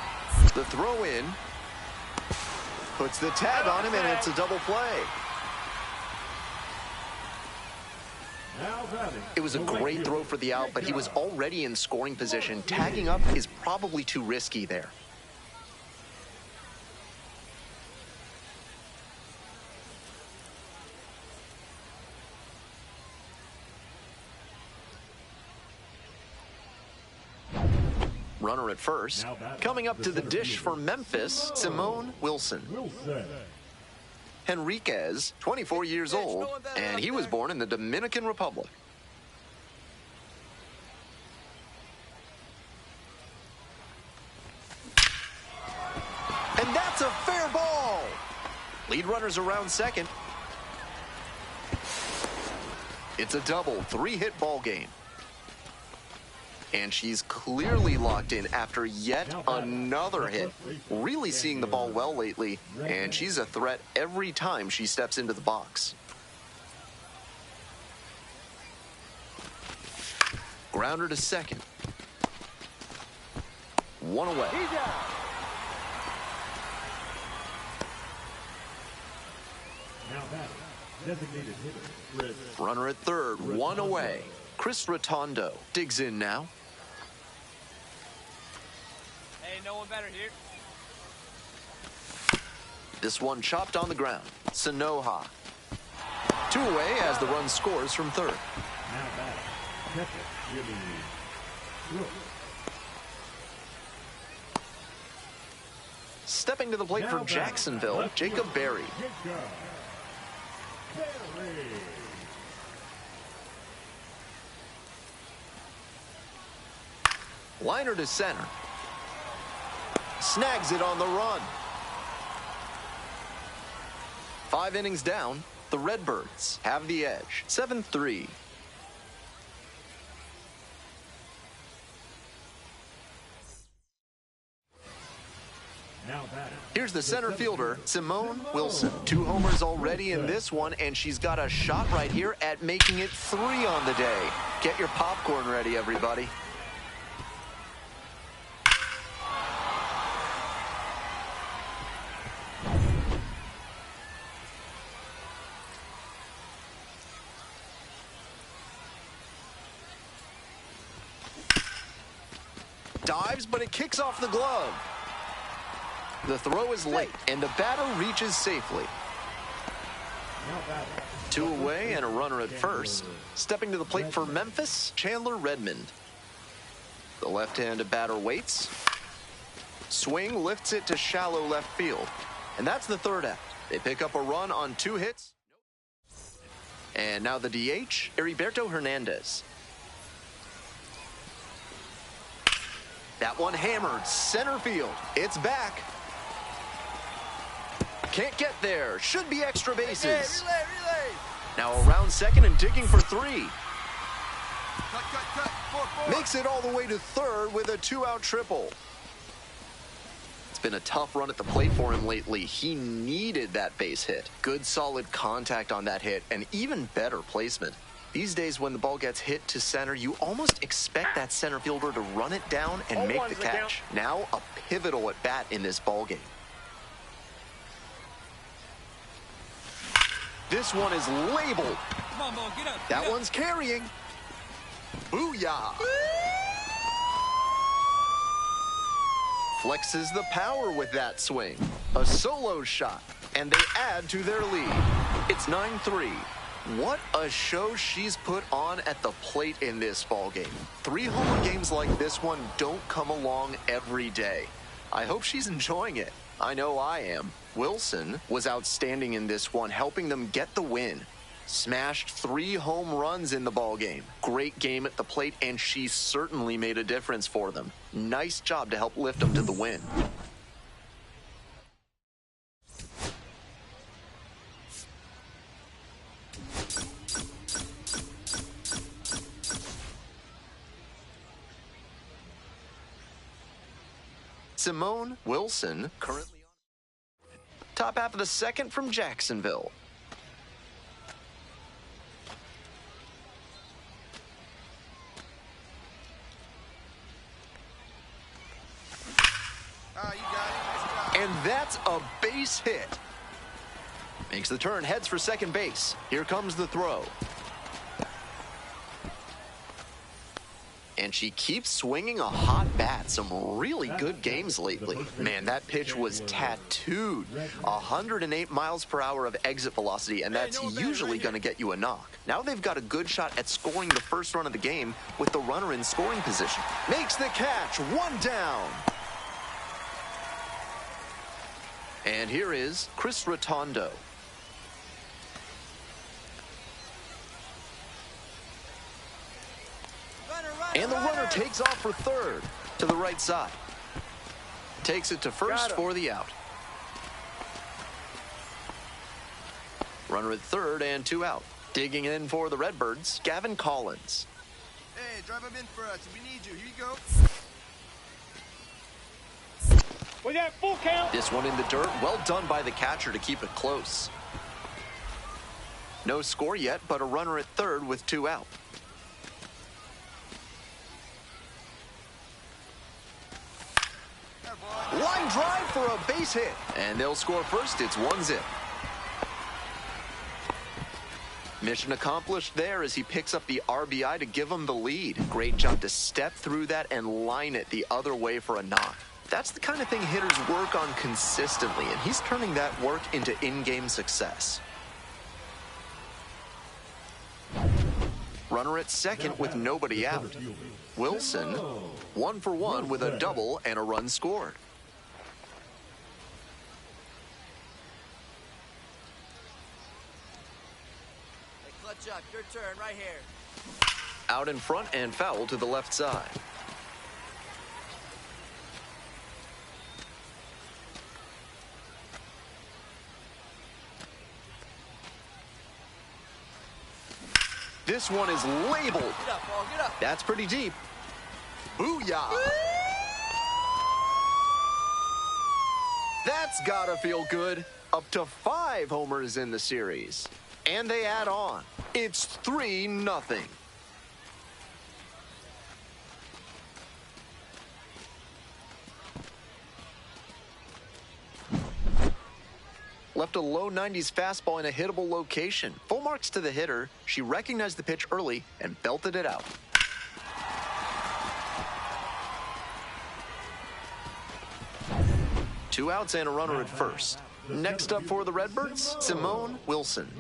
The throw in. Puts the tag on him, and it's a double play. It was a great throw for the out, but he was already in scoring position. Tagging up is probably too risky there. Runner at first. Coming up to the dish for Memphis, Simone Wilson. Henriquez, 24 years old, and he was born in the Dominican Republic. And that's a fair ball. Lead runners around second. It's a double, 3-hit ball game. And she's clearly locked in after yet another hit. Really seeing the ball well lately, and she's a threat every time she steps into the box. Grounder to second. One away. Runner at third, one away. Chris Rotondo digs in now. Hey, no one better here. This one chopped on the ground. Sanoja. 2 away as the run scores from third. Stepping to the plate for Jacksonville, Jacob Berry. Liner to center. Snags it on the run. 5 innings down, the Redbirds have the edge. 7-3. Here's the center fielder, Simone Wilson. 2 homers already in this one, and she's got a shot right here at making it 3 on the day. Get your popcorn ready, everybody. Dives, but it kicks off the glove. The throw is late, and the batter reaches safely. 2 away and a runner at first. Stepping to the plate for Memphis, Chandler Redmond. The left-handed batter waits. Swing lifts it to shallow left field. And that's the third out. They pick up a run on 2 hits. And now the DH, Heriberto Hernandez. That one hammered center field. It's back. Can't get there. Should be extra bases. Relay. Now around second and digging for 3. Makes it all the way to third with a 2-out triple. It's been a tough run at the plate for him lately. He needed that base hit. Good solid contact on that hit and even better placement. These days when the ball gets hit to center, you almost expect that center fielder to run it down and make the catch. Now a pivotal at bat in this ball game. This one is labeled. Come on, Mo, get up. That one's carrying. Booyah! Flexes the power with that swing. A solo shot, and they add to their lead. It's 9-3. What a show she's put on at the plate in this ball game. 3 homer games like this one don't come along every day. I hope she's enjoying it. I know I am. Wilson was outstanding in this one, helping them get the win. Smashed 3 home runs in the ball game. Great game at the plate, and she certainly made a difference for them. Nice job to help lift them to the win. Simone Wilson currently on top half of the second from Jacksonville. And that's a base hit. Makes the turn, heads for second base. Here comes the throw. And she keeps swinging a hot bat. Some really good games lately. Man, that pitch was tattooed. 108 miles per hour of exit velocity, and that's usually going to get you a knock. Now they've got a good shot at scoring the first run of the game with the runner in scoring position. Makes the catch, 1 down. And here is Chris Rotondo. And the runner takes off for third to the right side. Takes it to first for the out. Runner at third and 2 out. Digging in for the Redbirds, Gavin Collins. Hey, drive him in for us. We need you. Here you go. We got full count. This one in the dirt. Well done by the catcher to keep it close. No score yet, but a runner at third with 2 out. Line drive for a base hit. And they'll score first. It's 1-0. Mission accomplished there as he picks up the RBI to give him the lead. Great job to step through that and line it the other way for a knock. That's the kind of thing hitters work on consistently, and he's turning that work into in-game success. Runner at second with nobody out. Wilson, 1 for 1 with a double and a run scored. Hey, clutch up. Your turn right here. Out in front and foul to the left side. This one is labeled. Get up, Paul. Get up. That's pretty deep. Booyah! That's gotta feel good. Up to 5 homers in the series. And they add on. It's 3-0. Left a low 90s fastball in a hittable location. Full marks to the hitter. She recognized the pitch early and belted it out. Two outs and a runner at first. Next up for the Redbirds, Simone Wilson.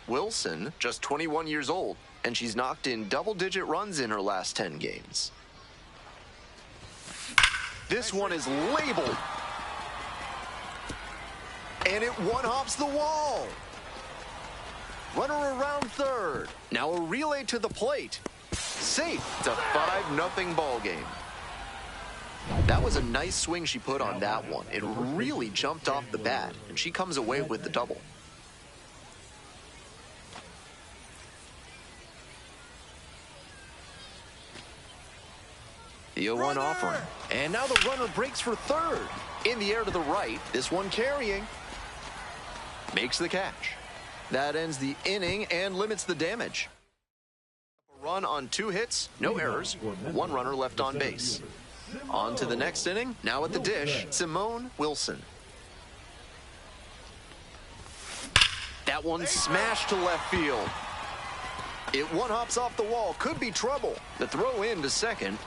Wilson, just 21 years old, and she's knocked in double-digit runs in her last 10 games. This one is labeled. And it one-hops the wall. Runner around third. Now a relay to the plate. Safe. It's a 5-0 ball game. That was a nice swing she put on that one. It really jumped off the bat, and she comes away with the double. The 0-1 offering. And now the runner breaks for third. In the air to the right. This one carrying. Makes the catch. That ends the inning and limits the damage. A run on 2 hits, no errors, 1 runner left on base. On to the next inning. Now at the dish, Simone Wilson. That one smashed to left field. It one-hops off the wall. Could be trouble. The throw into second.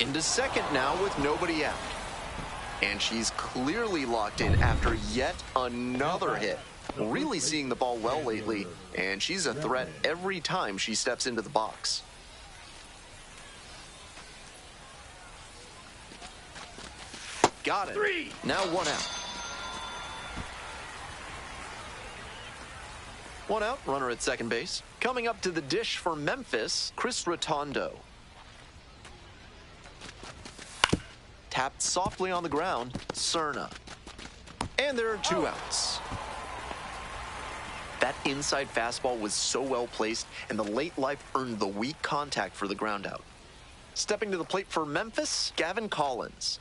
Into second now with nobody out. And she's clearly locked in after yet another hit. Really seeing the ball well lately, and she's a threat every time she steps into the box. Got it. 3. Now 1 out. 1 out, runner at second base. Coming up to the dish for Memphis, Chris Rotondo. Tapped softly on the ground, Cerna. And there are 2 outs. That inside fastball was so well placed, and the late life earned the weak contact for the ground out. Stepping to the plate for Memphis, Gavin Collins.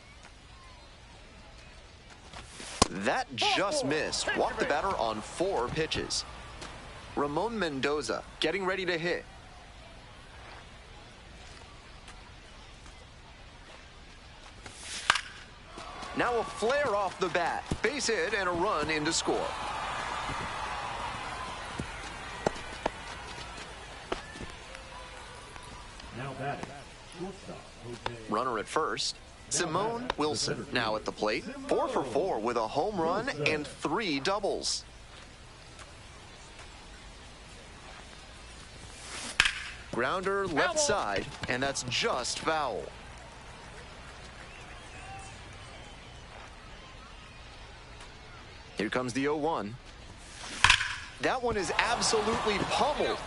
That just missed. Walked the batter on 4 pitches. Ramon Mendoza getting ready to hit. Now a flare off the bat. Base hit and a run in to score. Runner at first, Simone Wilson now at the plate. 4 for 4 with a home run and 3 doubles. Grounder left side, and that's just foul. Here comes the 0-1. That one is absolutely pummeled.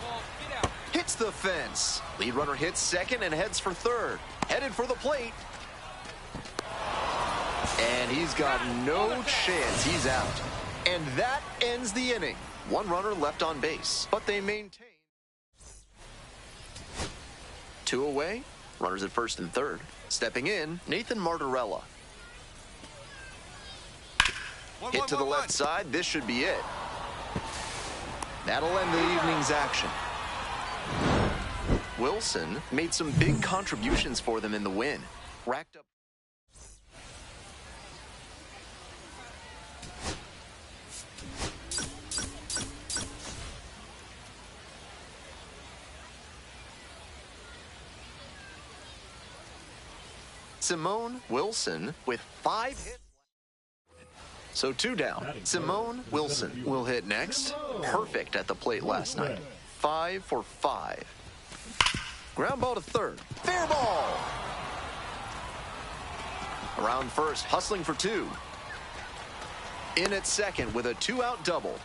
Hits the fence. Lead runner hits second and heads for third. Headed for the plate. And he's got no chance. He's out. And that ends the inning. 1 runner left on base, but they maintain. 2 away. Runners at first and third. Stepping in, Nathan Martorella. Hit to the left side. This should be it. That'll end the evening's action. Wilson made some big contributions for them in the win. Racked up. Simone Wilson with 5 hits. So 2 down. Simone Wilson will hit next. Perfect at the plate last night. 5 for 5. Ground ball to third. Fair ball. Around first, hustling for 2. In at second with a 2-out double.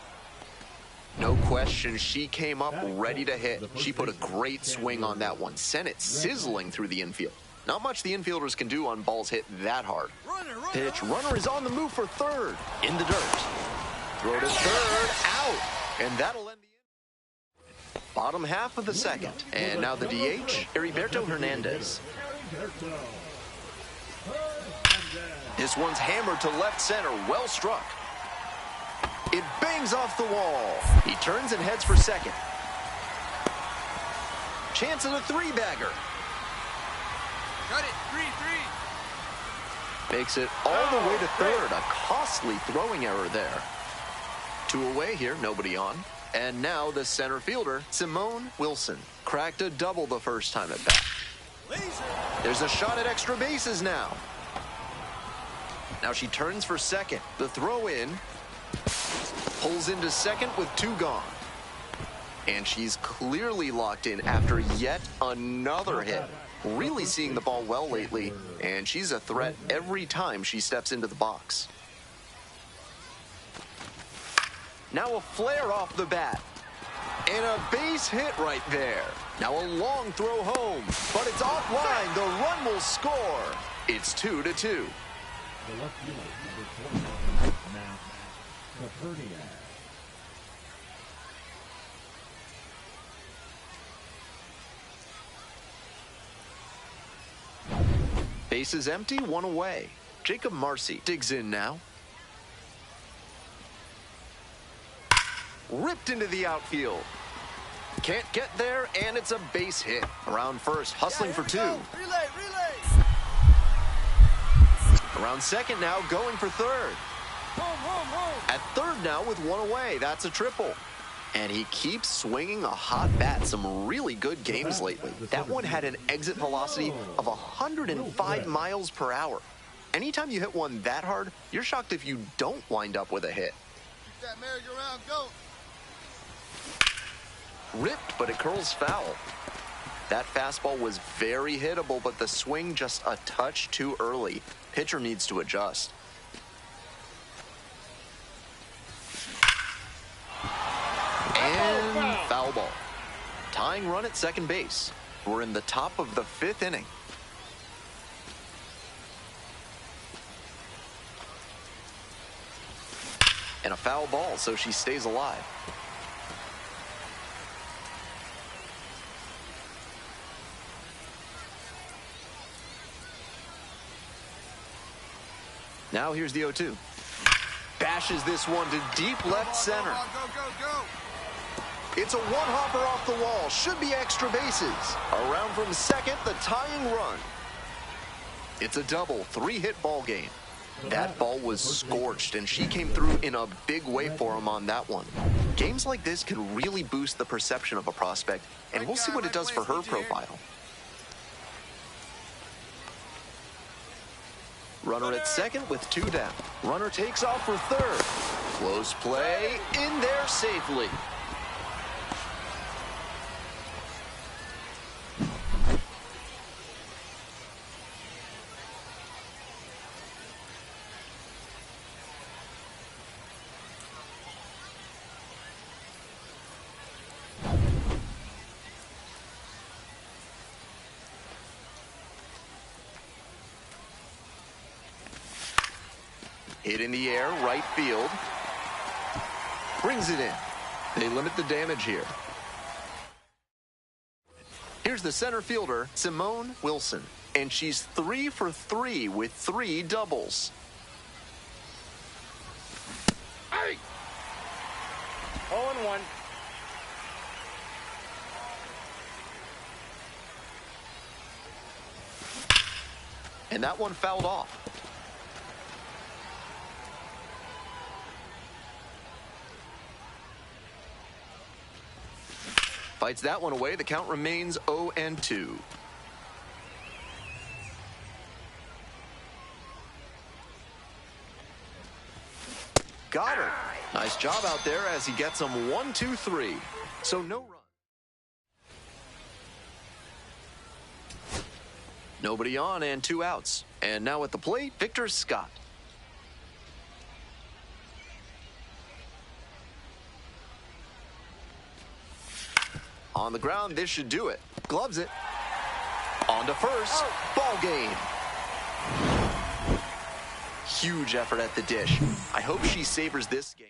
No question, she came up ready to hit. She put a great swing on that one. Sent it sizzling through the infield. Not much the infielders can do on balls hit that hard. Pitch, runner is on the move for third. In the dirt. Throw to third, out. And that'll end the inning. Bottom half of the second. And now the DH, Heriberto Hernandez. This one's hammered to left center, well struck. It bangs off the wall. He turns and heads for second. Chance at a 3-bagger. Got it. 3-3. Makes it all the way to third. A costly throwing error there. 2 away here, nobody on. And now the center fielder, Simone Wilson. Cracked a double the first time at bat. There's a shot at extra bases now. Now she turns for second. The throw in. Pulls into second with 2 gone. And she's clearly locked in after yet another hit. Really seeing the ball well lately, and she's a threat every time she steps into the box. Now a flare off the bat. And a base hit right there. Now a long throw home, but it's offline. The run will score. It's 2-2. The left fielder, number 29, Matt Caperniak. Base is empty, one away. Jacob Marcy digs in now. Ripped into the outfield. Can't get there, and it's a base hit. Around first, hustling for two. Relay. Around second now, going for third. At third now with one away. That's a triple. And he keeps swinging a hot bat. Some really good games lately. That one had an exit velocity of 105 miles per hour. Anytime you hit one that hard, you're shocked if you don't wind up with a hit. Keep that merry-go-round going. Ripped, but it curls foul. That fastball was very hittable, but the swing just a touch too early. Pitcher needs to adjust. And foul ball. Tying run at second base. We're in the top of the fifth inning. And a foul ball, so she stays alive. Now here's the 0-2. Bashes this one to deep left center. Go. It's a one-hopper off the wall. Should be extra bases. Around from second, the tying run. It's a double, three-hit ball game. That ball was scorched, and she came through in a big way for him on that one. Games like this can really boost the perception of a prospect, and we'll see what it does for her profile. Runner at second with two down. Runner takes off for third. Close play, in there safely. Hit in the air, right field. Brings it in. They limit the damage here. Here's the center fielder, Simone Wilson. And she's 3 for 3 with 3 doubles. Hey! 0-1. And that one fouled off. Fights that one away. The count remains 0-2. Got her. Nice job out there as he gets him 1-2-3. So no run. Nobody on and 2 outs. And now at the plate, Victor Scott. On the ground, this should do it. Gloves it. On to first. Ball game. Huge effort at the dish. I hope she savors this game.